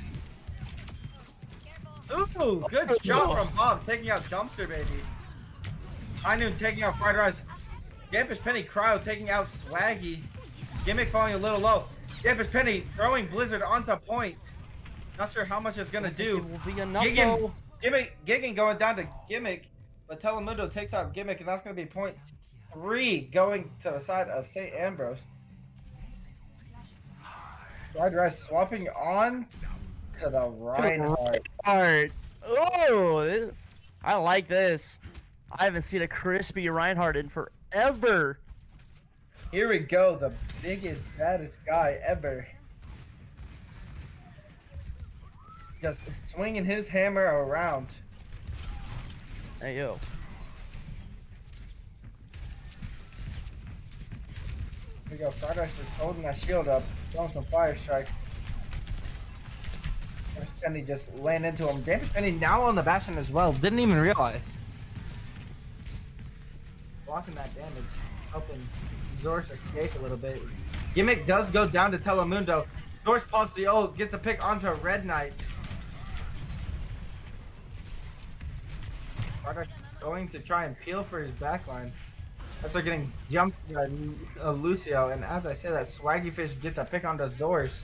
Ooh, good shot from Bob, taking out Dumpster Baby. High Noon taking out Fried Rice. Dampus Penny Cryo taking out Swaggy. Gimmick falling a little low. Dampus Penny throwing Blizzard onto point. Not sure how much it's gonna do. Will be enough, Gigan going down to Gimmick, but Telemundo takes out Gimmick, and that's gonna be point 3 going to the side of St. Ambrose. Fried Rice swapping on to the Reinhardt. Oh, I like this. I haven't seen a crispy Reinhardt in forever. Here we go, the biggest, baddest guy ever. Just swinging his hammer around. Hey, yo. Here we go, Fried Rice just holding that shield up, throwing some fire strikes. Dampus Penny just laying into him. Dampus Penny now on the Bastion as well, didn't even realize. Blocking that damage, helping Zorz escape a little bit. Gimmick does go down to Telemundo. Zorz pops the ult, gets a pick onto Red Knight. Carter going to try and peel for his backline. As they're getting jumped by Lucio, and as I say that, Swaggy Fish gets a pick onto Zorz.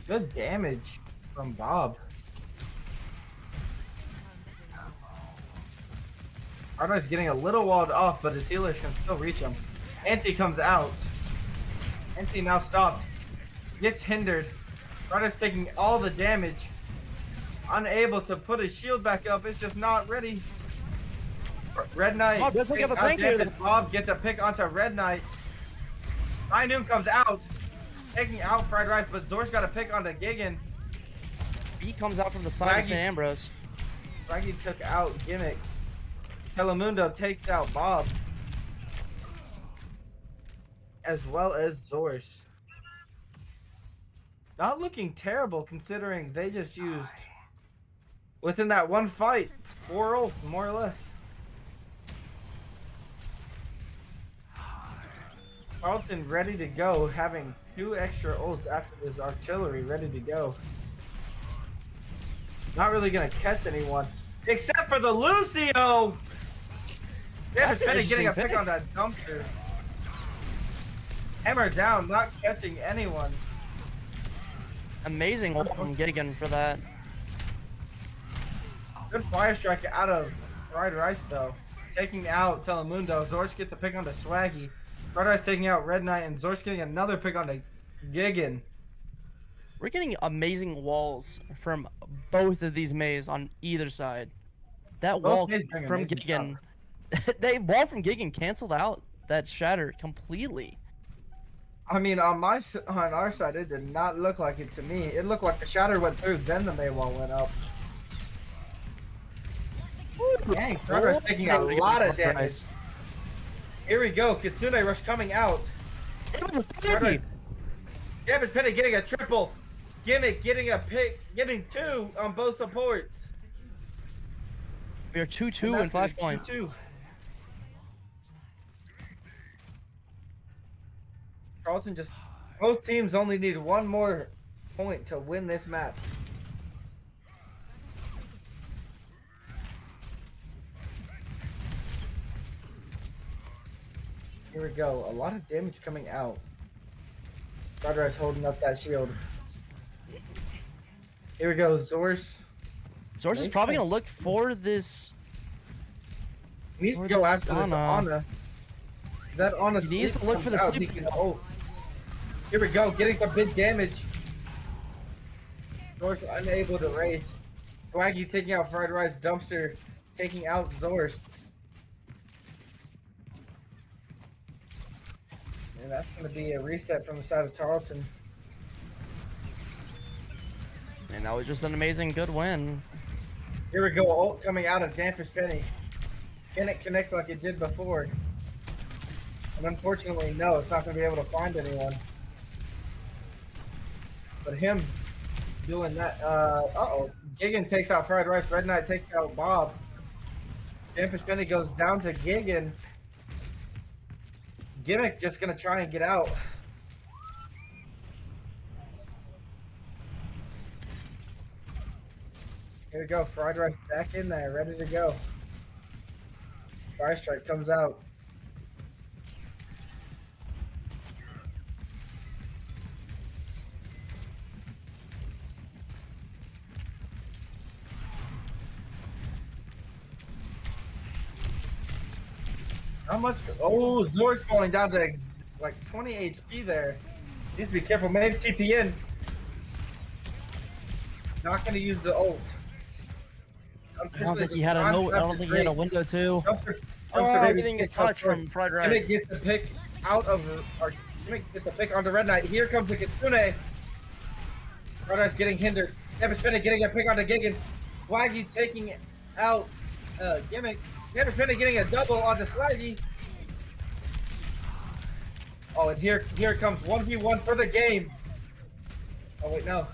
Good damage from Bob. Arno's getting a little walled off, but his healers can still reach him. Anti comes out. Anti now stopped. Gets hindered. Arno's taking all the damage. Unable to put his shield back up. It's just not ready. Red Knight. Bob doesn't get the tank here. Bob gets a pick onto Red Knight. High Noon comes out. Taking out Fried Rice, but Zor's got a pick onto Gigan. B comes out from the side of St. Ambrose. Swaggy took out Gimmick. Telemundo takes out Bob. As well as Zorz. Not looking terrible considering they just used, within that one fight, 4 ults, more or less. Tarleton ready to go, having 2 extra ults after this artillery ready to go. Not really gonna catch anyone, except for the Lucio! Dampus Penny getting a pick on that dumpster. Hammer down, not catching anyone. Amazing ult from Gigan for that. Good fire strike out of Fried Rice though. Taking out Telemundo. Zorz gets a pick on the Swaggy. Fried Rice taking out Red Knight, and Zorz getting another pick on the Gigan. We're getting amazing walls from both of these maze on either side. That wall from Gigan, they wall from Gigan canceled out that shatter completely. I mean, on our side, it did not look like it to me. It looked like the shatter went through, then the Maywall went up. Dang, Progress taking a lot of damage. Here we go. Kitsune Rush coming out. Progress. Damage Penny getting a triple. Gimmick getting a pick, getting 2 on both supports. We are 2-2 and 5 points. 2-2. Tarleton just, both teams only need one more point to win this match. Here we go. A lot of damage coming out. Progress holding up that shield. Here we go, Zorse. Zorse is probably gonna look for this. He needs to go after this Ana. That Ana. He needs to look for the sleep. Here we go, getting some big damage. Zorse unable to race. Swaggy taking out Fried Rice. Dumpster taking out Zorse. And that's going to be a reset from the side of Tarleton. And that was just an amazing good win. Here we go, ult coming out of Dampus Penny. Can it connect like it did before? And unfortunately, no, it's not going to be able to find anyone. But him doing that, uh-oh. Gigan takes out Fried Rice, Red Knight takes out Bob. Dampus Penny goes down to Gigan. Gimmick just going to try and get out. Here we go, Fried Rice back in there, ready to go. Fire Strike comes out. How much? Oh, Zor's falling down to like 20 HP there. Needs to be careful. Maybe TP in. Not going to use the ult. I don't think he had a no. I don't think he had a window too. Getting a touch from Fried Rice. Gimmick gets a pick out of, or Gimmick gets a pick onto Red Knight. Here comes the Kitsune. Fried Rice getting hindered. Dampus Penny getting a pick onto Gigan. Swaggy taking out Gimmick. Dampus Penny getting a double onto Swaggy. Oh, and here comes 1v1 for the game. Oh wait, no.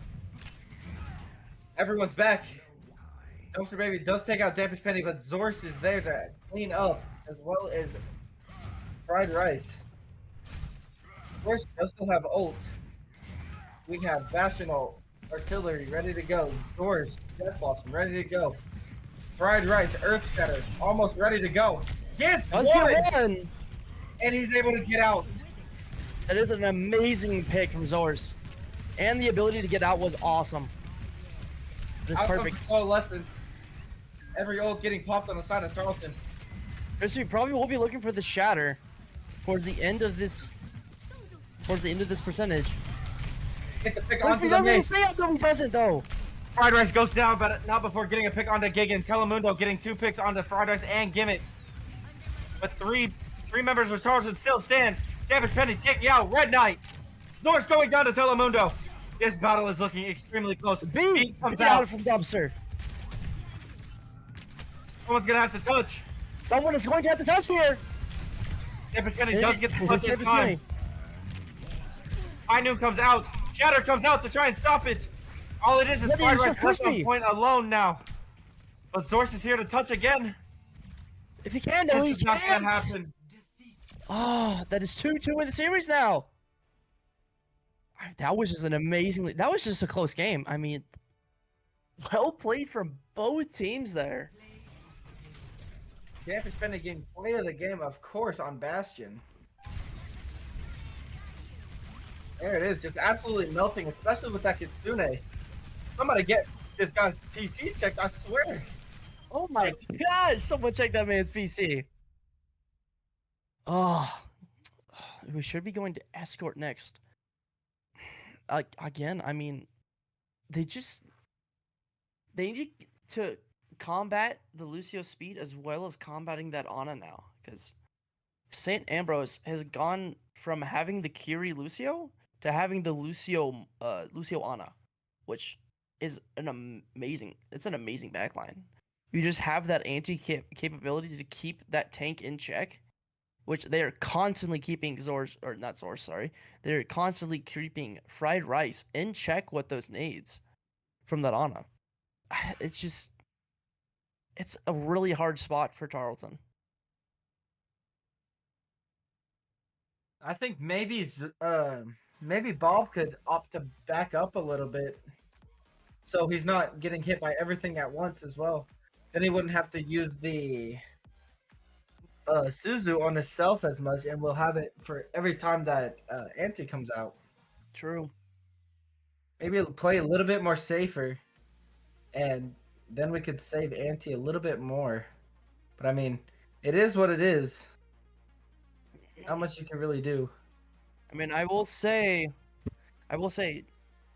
Everyone's back. Dumpster Baby does take out Dampus Penny, but Zorse is there to clean up, as well as Fried Rice. Zorse does still have ult. We have Bastion ult, Artillery ready to go. Zorse, Death Blossom ready to go. Fried Rice, Earth Scatter, almost ready to go. Gets one! And he's able to get out. That is an amazing pick from Zorse. And the ability to get out was awesome. That's perfect. Coalescence. Every ult getting popped on the side of Tarleton. We probably will be looking for the shatter towards the end of this. Towards the end of this percentage. Get the pick onto the doesn't stay up though. He doesn't though. Fried Rice goes down, but not before getting a pick onto Gigan. Telemundo getting 2 picks onto Fried Rice and Gimmick. But three members of Tarleton still stand. Dampus Penny taking out Red Knight. Zor's going down to Telemundo. This battle is looking extremely close. Beat comes out from Dumpster. Someone's gonna have to touch. Someone is going to have to touch here. Dampus Penny does get the touch in time. High Noon comes out. Shatter comes out to try and stop it. All it is Fried Rice left on point alone now. But Zorse is here to touch again. If he can, though, he can't. Not gonna happen. Oh, that is 2-2 in the series now. That was just an amazingly. That was just a close game. I mean, well played from both teams there. Dampus Penny getting play of the game, of course, on Bastion. There it is, just absolutely melting, especially with that Kitsune. Somebody get this guy's PC checked, I swear. Oh my gosh, someone check that man's PC. Oh, we should be going to Escort next. Again, I mean, they need to combat the Lucio speed as well as combating that Ana now, because St. Ambrose has gone from having the Kiri Lucio to having the Lucio Ana, which is an amazing backline. you just have that capability to keep that tank in check, which they are constantly keeping Zor's, or not Zor's, sorry. They're constantly keeping Fried Rice in check with those nades from that Ana. It's just, it's a really hard spot for Tarleton. I think maybe Bob could opt to back up a little bit, so he's not getting hit by everything at once as well. Then he wouldn't have to use the Suzu on himself as much, and we'll have it for every time that Anti comes out. True. Maybe it'll play a little bit more safer, and then we could save Anti a little bit more. But I mean, it is what it is. Not much you can really do. I mean, I will say,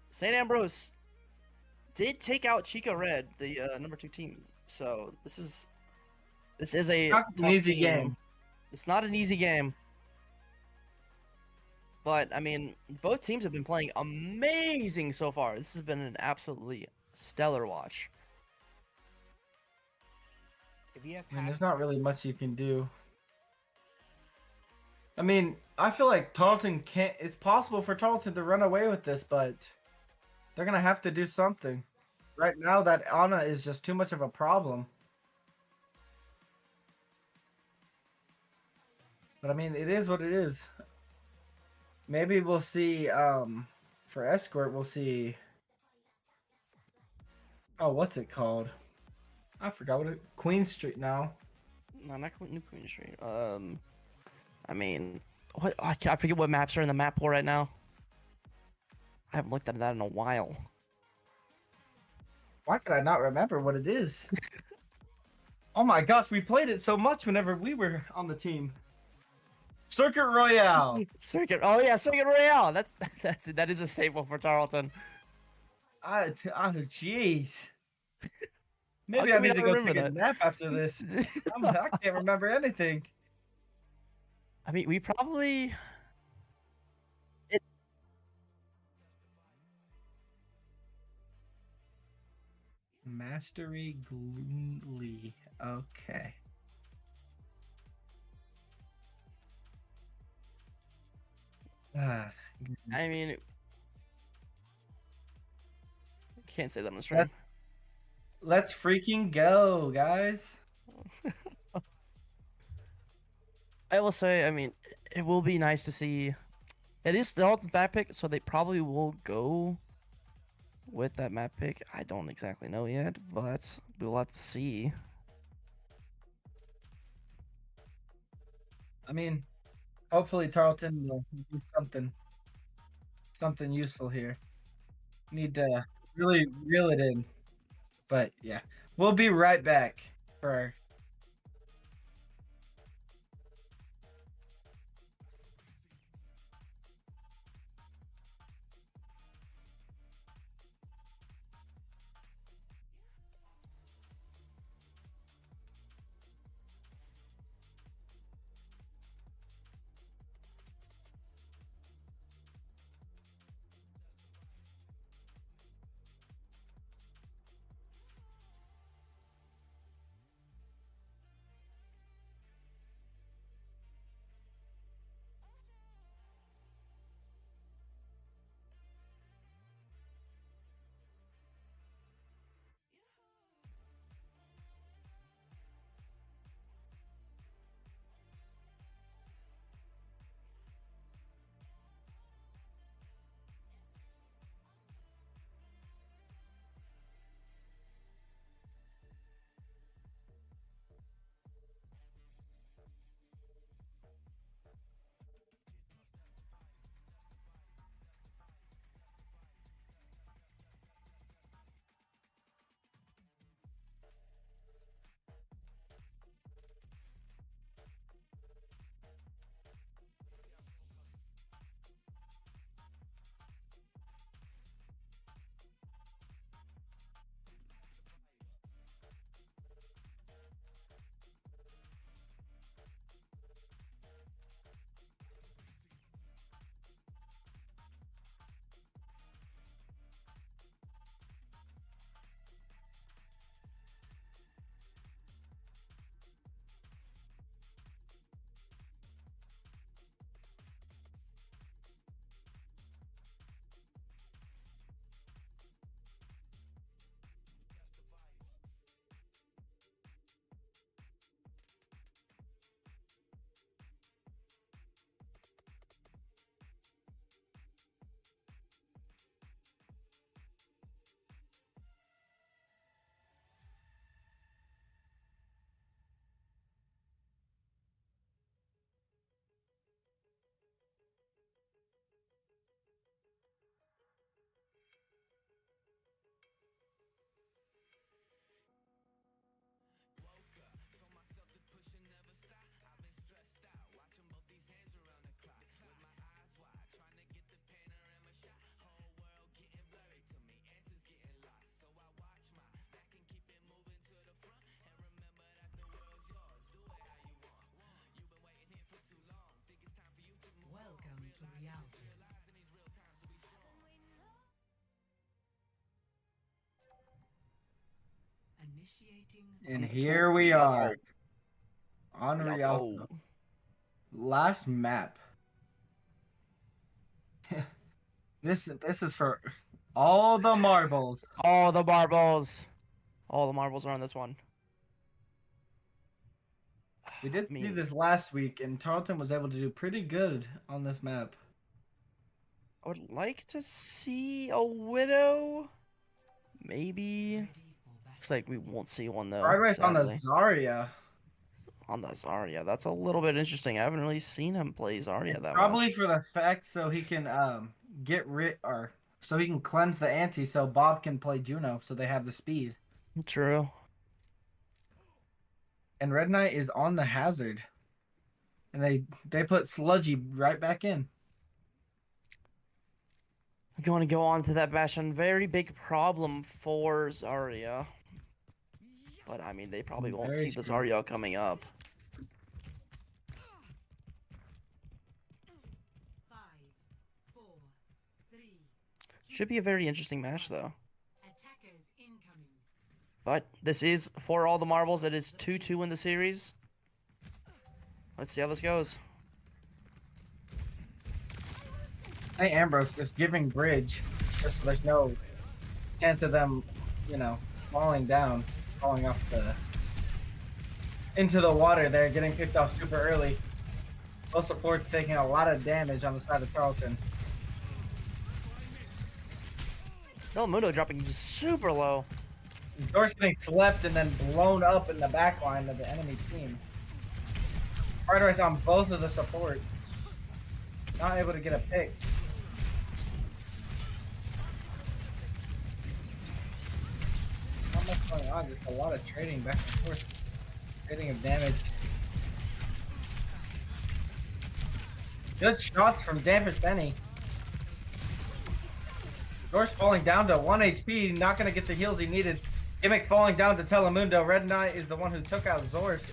St. Ambrose did take out Chica Red, the number 2 team. So this is a Not an tough easy team. game. It's not an easy game. But I mean, both teams have been playing amazing so far. This has been an absolutely stellar watch. I mean, there's not really much you can do. I mean, I feel like Tarleton can't. It's possible for Tarleton to run away with this, but they're gonna have to do something. Right now, that Ana is just too much of a problem. But I mean, it is what it is. Maybe we'll see. For Escort, we'll see. Oh, what's it called? I forgot what it. Queen Street now. No, not New Queen Street. I mean, what? I forget what maps are in the map pool right now. I haven't looked at that in a while. Why could I not remember what it is? Oh my gosh, we played it so much whenever we were on the team. Circuit Royale. Circuit. Oh yeah, Circuit Royale. That is a staple for Tarleton. Oh, jeez. Maybe How I can we need to not go remember take a that? nap after this. I can't remember anything. I mean, we probably. Mastery Gloomly. Okay. Ah, I mean, can't say that on the stream. let's freaking go, guys. I will say, I mean, it will be nice to see. It is Tarleton's map pick, so they probably will go with that map pick. I don't exactly know yet, but we'll have to see. I mean, hopefully Tarleton will do something useful here. Need to really reel it in. But yeah, we'll be right back for Initiating. And here we are on Rialto. Rialto. Last map. This is for all the marbles. All the marbles. All the marbles are on this one. We did I see mean, this last week, and Tarleton was able to do pretty good on this map. I would like to see a widow. Maybe. Ready for battle. Looks like we won't see one though. Fried rice on the sadly. Zarya. On the Zarya. That's a little bit interesting. I haven't really seen him play Zarya that Probably much. for the fact so he can get rid or so he can cleanse the anti so Bob can play Juno so they have the speed. True. And Red Knight is on the hazard. And they put Sludgy right back in. I'm going to go on to that Bastion. Very big problem for Zarya. But I mean, they probably won't Very see the true. Zarya coming up. 5, 4, 3. Should be a very interesting match though. Attackers incoming. But this is for all the marbles. It is 2-2 in the series. Let's see how this goes. Hey Ambrose just giving bridge. Just so there's no chance of them, falling off into the water there, getting picked off super early. Both supports taking a lot of damage on the side of Tarleton. Telemundo dropping just super low. Zor's getting slept and then blown up in the back line of the enemy team. Fried rice on both of the supports. Not able to get a pick. Not much going on, just a lot of trading back and forth. Trading of damage. Good shots from Dampish Benny. Zor's falling down to 1 HP, not going to get the heals he needed. Gimmick falling down to Telemundo. Red Knight is the one who took out Zor's.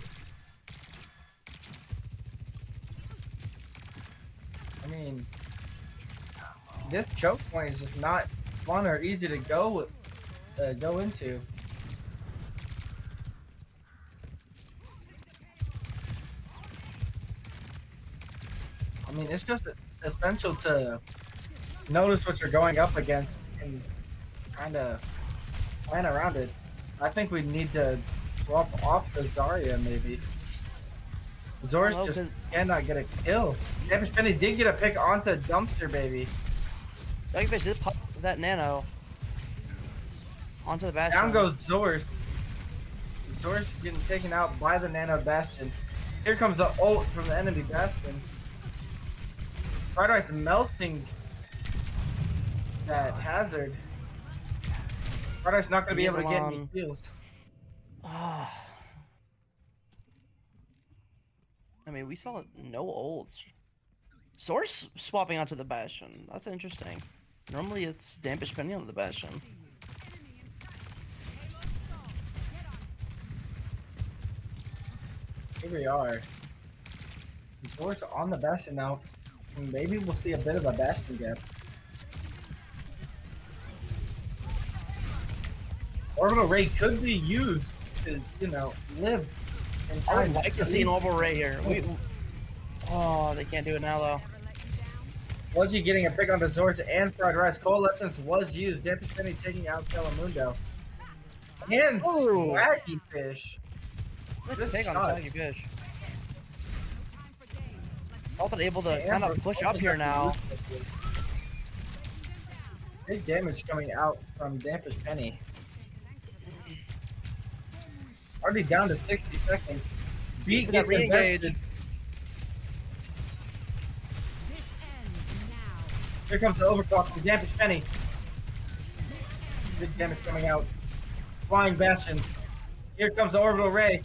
I mean, this choke point is just not fun or easy to go into. I mean, it's just essential to notice what you're going up against and kind of plan around it. I think we need to swap off the Zarya maybe. Zor's No, just 'cause- cannot get a kill. Damage Penny did get a pick onto Dumpster Baby. Dogfish did pop that nano onto the Bastion. Down goes Zor's. Zor's getting taken out by the Nano Bastion. Here comes the ult from the enemy Bastion. Fried rice melting that hazard. Fried rice not going to be able to get any kills. Ah. I mean, we saw no ults. Source swapping onto the Bastion. That's interesting. Normally it's Dampish Penny on the Bastion. Here we are. Zor's on the Bastion now. Maybe we'll see a bit of a Bastion gap. Orbital Ray could be used to, live in I would time. like to see an Orbital Ray here. Oh, they can't do it now though. Sludgy getting a pick onto Zords and Fried Rice. Coalescence was used. Dampish Penny taking out Telemundo. And Oh. Swaggy Fish. Good Good take on shot. Swaggy Fish. Tarleton able to Hey, kind of Ambrose push also up here got now. the use. Big damage coming out from Dampish Penny. Already down to 60 seconds. Beat For that gets re-engage. invested. Here comes the overclock from Dampish Penny. Big damage coming out. Flying Bastion. Here comes the Orbital Ray.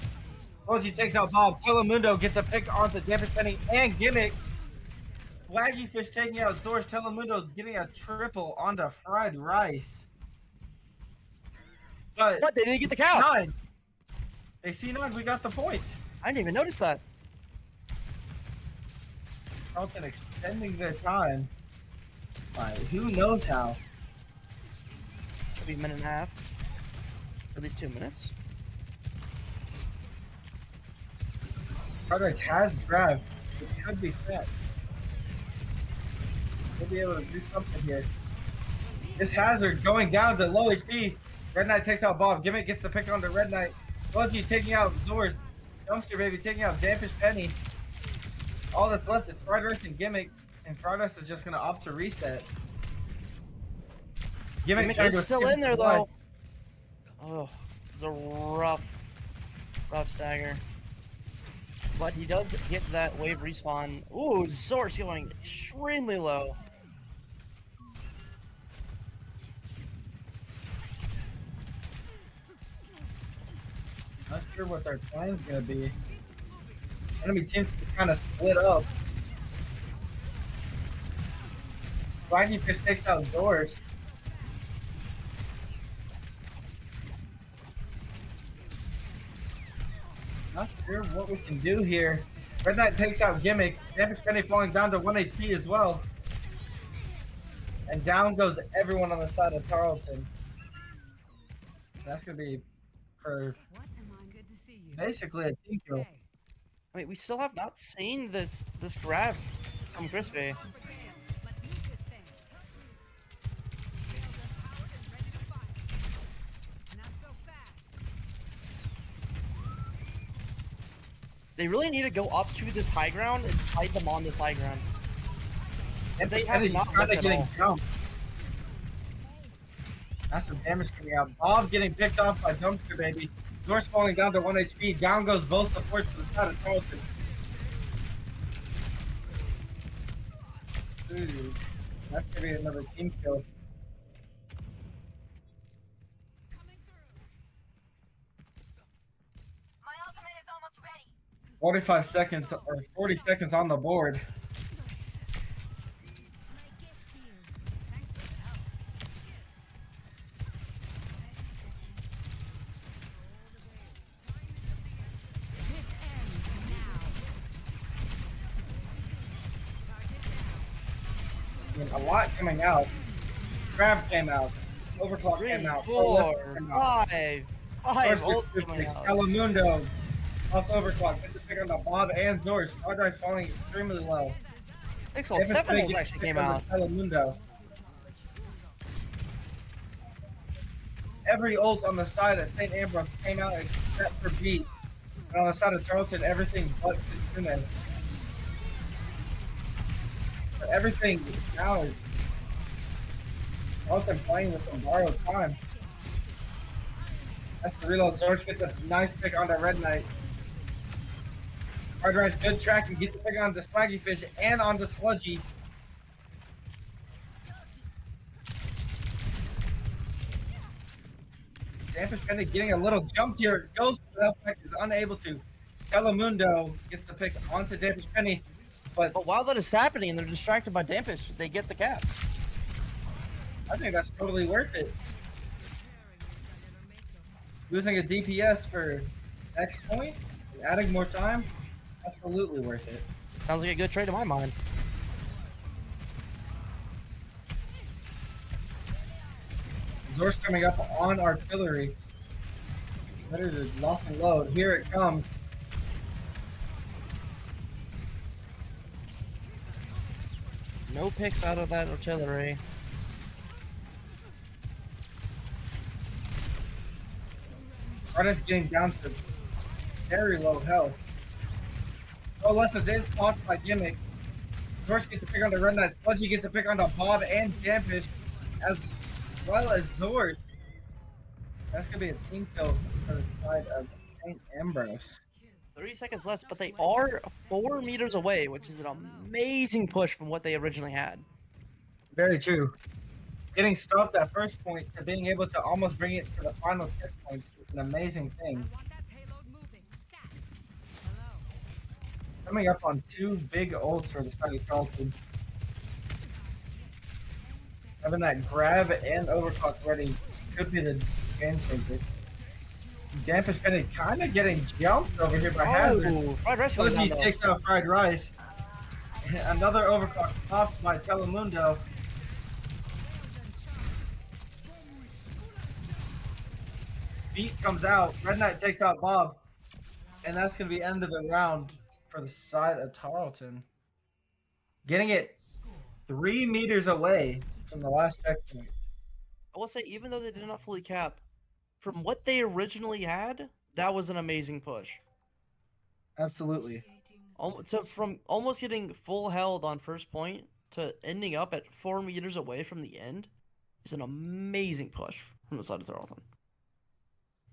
Sludgy takes out Bob. Telemundo gets a pick onto Dampish Penny and Gimmick. Swaggy Fish taking out Zor's. Telemundo getting a triple onto Fried Rice. But What? They didn't get the count. 9. They see 9. We got the point. I didn't even notice that. Tarleton extending their time. By who knows how. Should be a minute and a half. At least 2 minutes. Fried has grab. It could be fat. We'll be able to do something here. This Hazard going down to low HP. Red Knight takes out Bob. Gimmick gets the pick on the Red Knight. Sludgy taking out Zors. Dumpster Baby taking out Dampish Penny. All that's left is Fried Rice and Gimmick. And Fried Rice is just going to opt to reset. Gimmick is still in there, though. Oh, it's a rough stagger. But he does get that wave respawn. Ooh, Zor's going extremely low. Not sure what their plan's gonna be. Enemy teams kind of split up. Swaggy Fish takes out Zors. Not sure what we can do here. Red Knight takes out Gimmick. Damage Penny falling down to 1 HP as well. And down goes everyone on the side of Tarleton. That's gonna be for basically a team kill. I mean, we still have not seen this grab from Crispy. They really need to go up to this high ground and fight them on this high ground. And they have not kind of at getting all. jumped. That's some damage coming out. Bob getting picked off by Dumpster Baby. Norse falling down to 1 HP. Down goes both supports to the side of Tarleton. Ooh, that's gonna be another team kill. 45 seconds or 40 seconds on the board. I mean, a lot coming out. Crab came out. Overclock came out. 4, 5 ult coming out. Telemundo off Overclock. Gets a pick on the Bob and Zors. Hard Drive's falling extremely low. Pixel 7 ult actually came out. Telemundo. Every ult on the side of St. Ambrose came out except for Beat. And on the side of Tarleton, everything but Kitsune. But everything now is Tarleton playing with some borrowed time. That's the reload. George gets a nice pick on the Red Knight. Hard Drive's good track and gets the pick on the Swaggy Fish and on the Sludgy. Dampish Penny getting a little jumped here. Goes for the effect, is unable to. Telemundo gets the pick onto Dampish Penny. But while that is happening and they're distracted by Dampish, they get the cap. I think that's totally worth it. Losing a DPS for X point and adding more time, absolutely worth it. Sounds like a good trade in my mind. Zor's coming up on artillery. Better to lock and load. Here it comes. No picks out of that artillery. Artist getting down to very low health. Oh, Lessons is blocked by Gimmick. Zor's gets a pick on the Red Knight. Sludgy gets a pick on the Bob and Dampish, as well as Zord. That's going to be a team kill for the side of St. Ambrose. 30 seconds left, but they are 4 meters away, which is an amazing push from what they originally had. Very true. Getting stopped at first point to being able to almost bring it to the final checkpoint is an amazing thing. Coming up on 2 big ults for the side of Tarleton. Having that grab and overclock ready could be the game changer. Dampish Penny kind of getting jumped over here by Hazard. Fried rice He takes out Fried Rice. Another overclock popped by Telemundo. Beat comes out. Red Knight takes out Bob. And that's going to be end of the round. for the side of Tarleton. Getting it 3 meters away from the last checkpoint. I will say, even though they did not fully cap, from what they originally had, that was an amazing push. Absolutely. So from almost getting full held on first point to ending up at 4 meters away from the end is an amazing push from the side of Tarleton.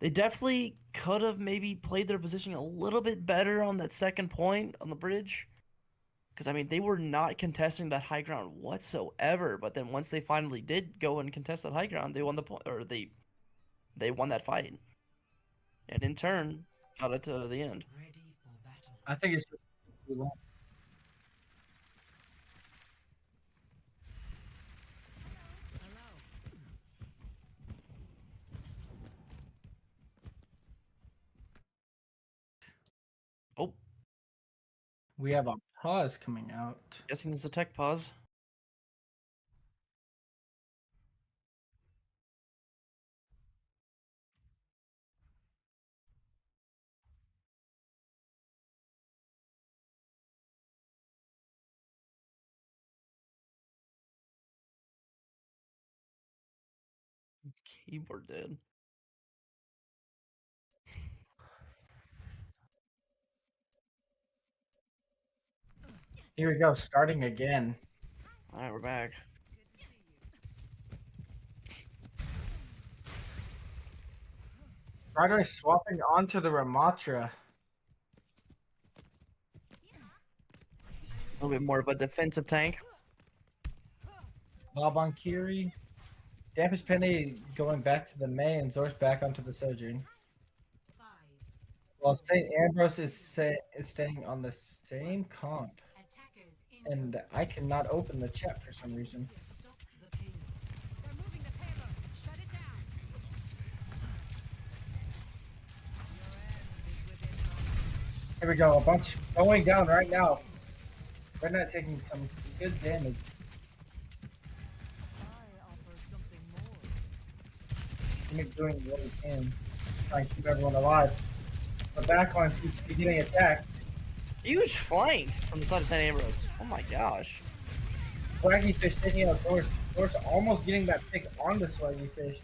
They definitely could have maybe played their positioning a little bit better on that second point on the bridge. Because, I mean, they were not contesting that high ground whatsoever. But then once they finally did go and contest that high ground, they won the point, or they won that fight. And in turn, got it to the end. I think it's just too long. Oh, We have a pause coming out. guessing there's a tech pause. Keyboard did. Here we go, starting again. All right, we're back. Ryder swapping onto the Ramatra. A little bit more of a defensive tank. Bob on Kiri. Dampus Penny going back to the May and Zor's back onto the Sojourn. While St. Ambrose is staying on the same comp. And I cannot open the chat for some reason. Here we go, a bunch going down right now. They're not taking some good damage. Doing what we can, trying to keep everyone alive. The backline seems to be getting attacked. Huge flank from the side of St. Ambrose. Oh my gosh. Swaggy Fish taking out Zor's. Zor's almost getting that pick on the Swaggy Fish.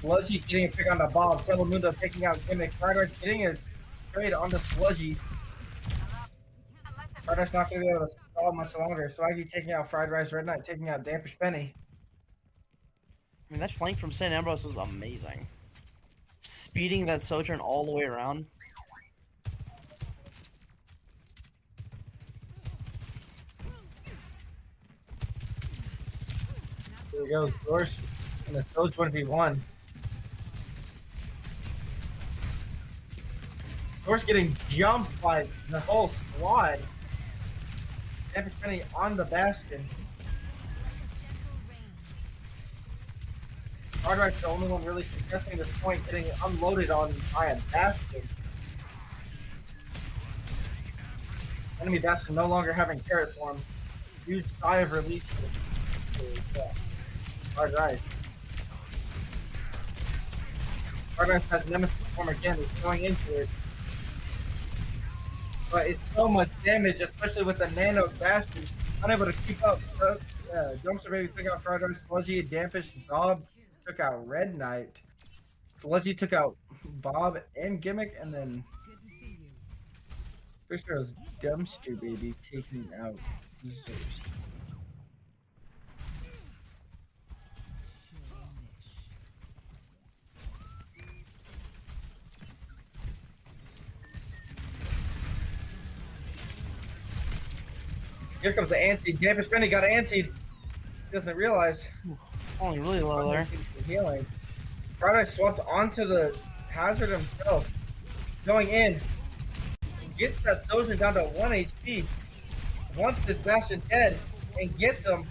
Sludgy getting a pick on the Bob. Telemundo taking out Gimmick. Fridar's getting a trade on the Sludgy. Fridar's not going to be able to stall much longer. Swaggy taking out Fried Rice. Red Knight taking out Dampish Penny. I mean, that flank from St. Ambrose was amazing. Speeding that Sojourn all the way around. Here we go, Zor's and the Sojourn 1v1. Zor's getting jumped by the whole squad. Dampish Penny on the Bastion. Hardride's the only one really contesting this point, getting unloaded on by a Bastion. Enemy Bastion no longer having carrot form. Huge sigh of relief for Hardride. Hardride has Nemesis form again, he's going into it. But it's so much damage, especially with the Nano Bastion. Unable to keep up. Dumpster Baby took out Hardride, Sludgy, Dampish, Bob. Took out Red Knight. Sludgy took out Bob and Gimmick, and then Fisher's Dumpster Baby taking out Zeus. Here comes the anti. Dampish Penny got anti. He doesn't realize. Only really low there. Healing. Friday swapped onto the hazard himself. Going in. Gets that Sojourn down to 1 HP. Wants this Bastion dead. And gets him.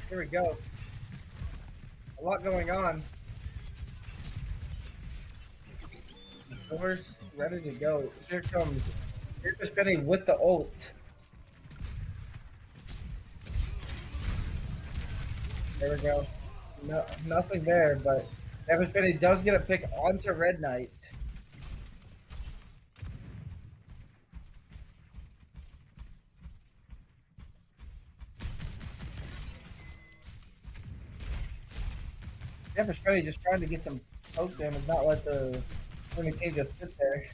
Here we go. A lot going on. Doors ready to go. Here comes Dampish Penny with the ult. There we go. No, nothing there, but Dampish Penny does get a pick onto Red Knight. Denver's really just trying to get some poke damage, not let the enemy team just sit there.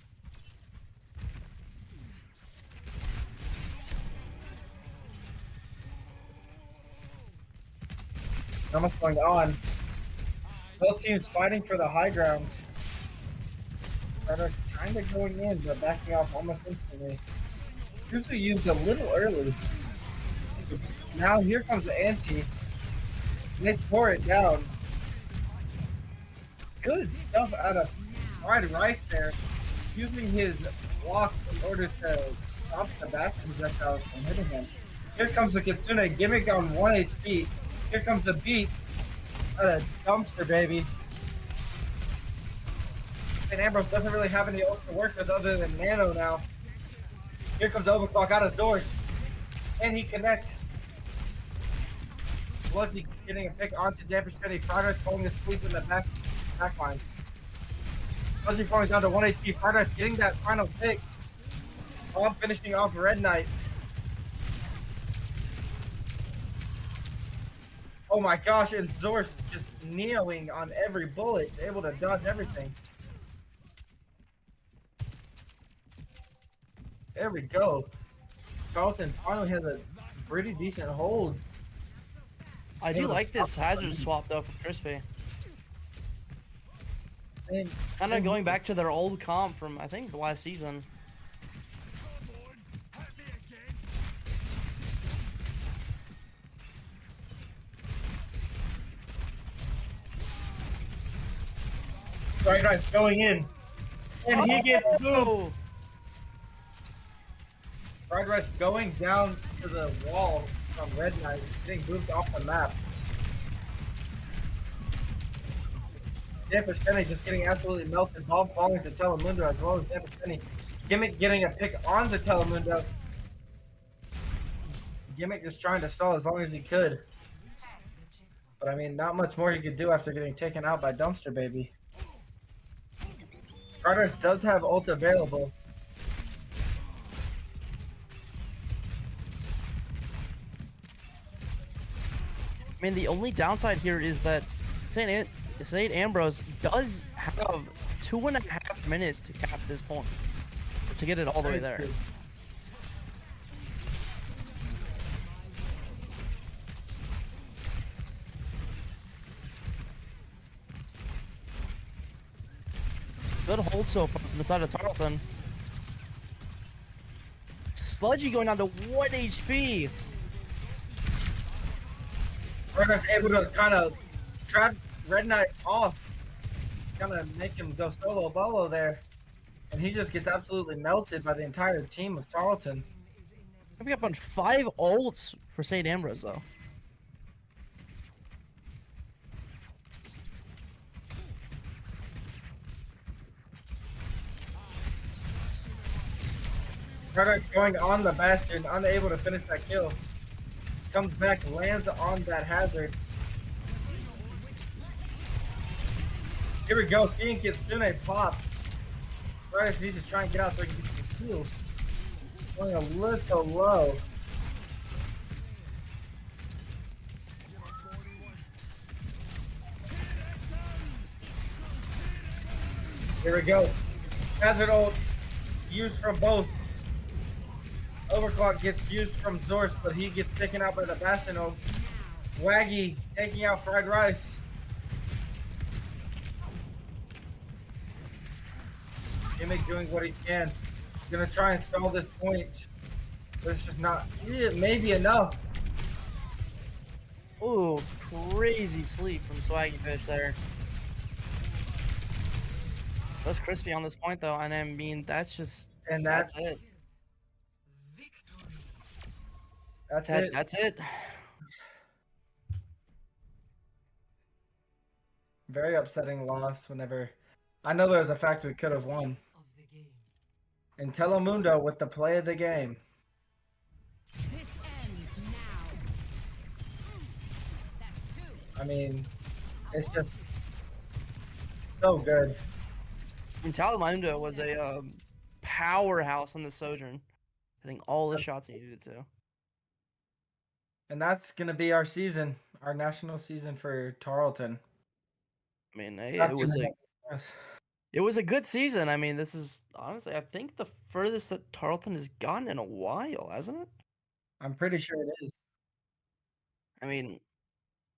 Not much going on. Both teams fighting for the high ground. Are kind of going in, but backing off almost instantly. Usually used a little early. Now here comes the anti. They pour it down. Good stuff out of Fried Rice there, using his block in order to stop the back projectiles from hitting him. Here comes the Kitsune gimmick on 1 HP. Here comes the beat. A dumpster, baby. And Ambrose doesn't really have any ults to work with other than Nano now. Here comes Overclock out of Zords. Can he connect? Bloodzy getting a pick onto Damper Spinny. Progress falling asleep in the back line. Bloodzy falling down to 1 HP. Progress getting that final pick. All finishing off Red Knight. Oh my gosh, and Zords just kneeling on every bullet, able to dodge everything. There we go. Tarleton finally has a pretty decent hold. I do like this hazard swap though for Crispy. Kind of going back to their old comp from I think the last season. Right, going in. And he gets moved. Fried Rice going down to the wall from Red Knight, getting moved off the map. Damper Penny just getting absolutely melted. Ball falling to Telemundo as well as Damper Penny. Gimmick getting a pick on the Telemundo. Gimmick just trying to stall as long as he could. But I mean, not much more he could do after getting taken out by Dumpster Baby. Fried Rice does have ult available. I mean, the only downside here is that St. Ambrose does have 2.5 minutes to cap this point, to get it all the way there. Good hold so far from the side of Tarleton. Sludgy going down to 1 HP. Runner's able to kind of trap Red Knight off, kind of make him go solo bolo there, and he just gets absolutely melted by the entire team of Tarleton. Coming up on 5 ults for St. Ambrose though. Runner's going on the Bastion, unable to finish that kill. Comes back, lands on that hazard. Here we go, seeing Kitsune pop. Riders needs to try and get out so he can get some kills. Going a little low. Here we go. Hazard ult used from both. Overclock gets used from Zords, but he gets taken out by the Bastion ult. Waggy taking out Fried Rice. Gimmick doing what he can. He's gonna try and stall this point. But it's just not, maybe enough. Ooh, crazy sleep from Swaggy Fish there. That's crispy on this point though, and I mean that's just that's it. That's it. Very upsetting loss whenever I know there was a fact we could have won. And Telemundo with the play of the game. This ends now. That's 2. I mean, it's just so good. And Telemundo was a powerhouse on the Sojourn, hitting all the shots he needed to. And that's going to be our season, our national season for Tarleton. I mean, hey, Not it too was many. a Yes. it was a good season. I mean, this is honestly, I think the furthest that Tarleton has gotten in a while, hasn't it? I'm pretty sure it is. I mean,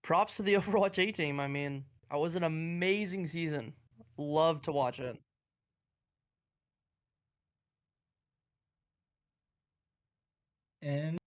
props to the Overwatch A team. I mean, that was an amazing season. Love to watch it. And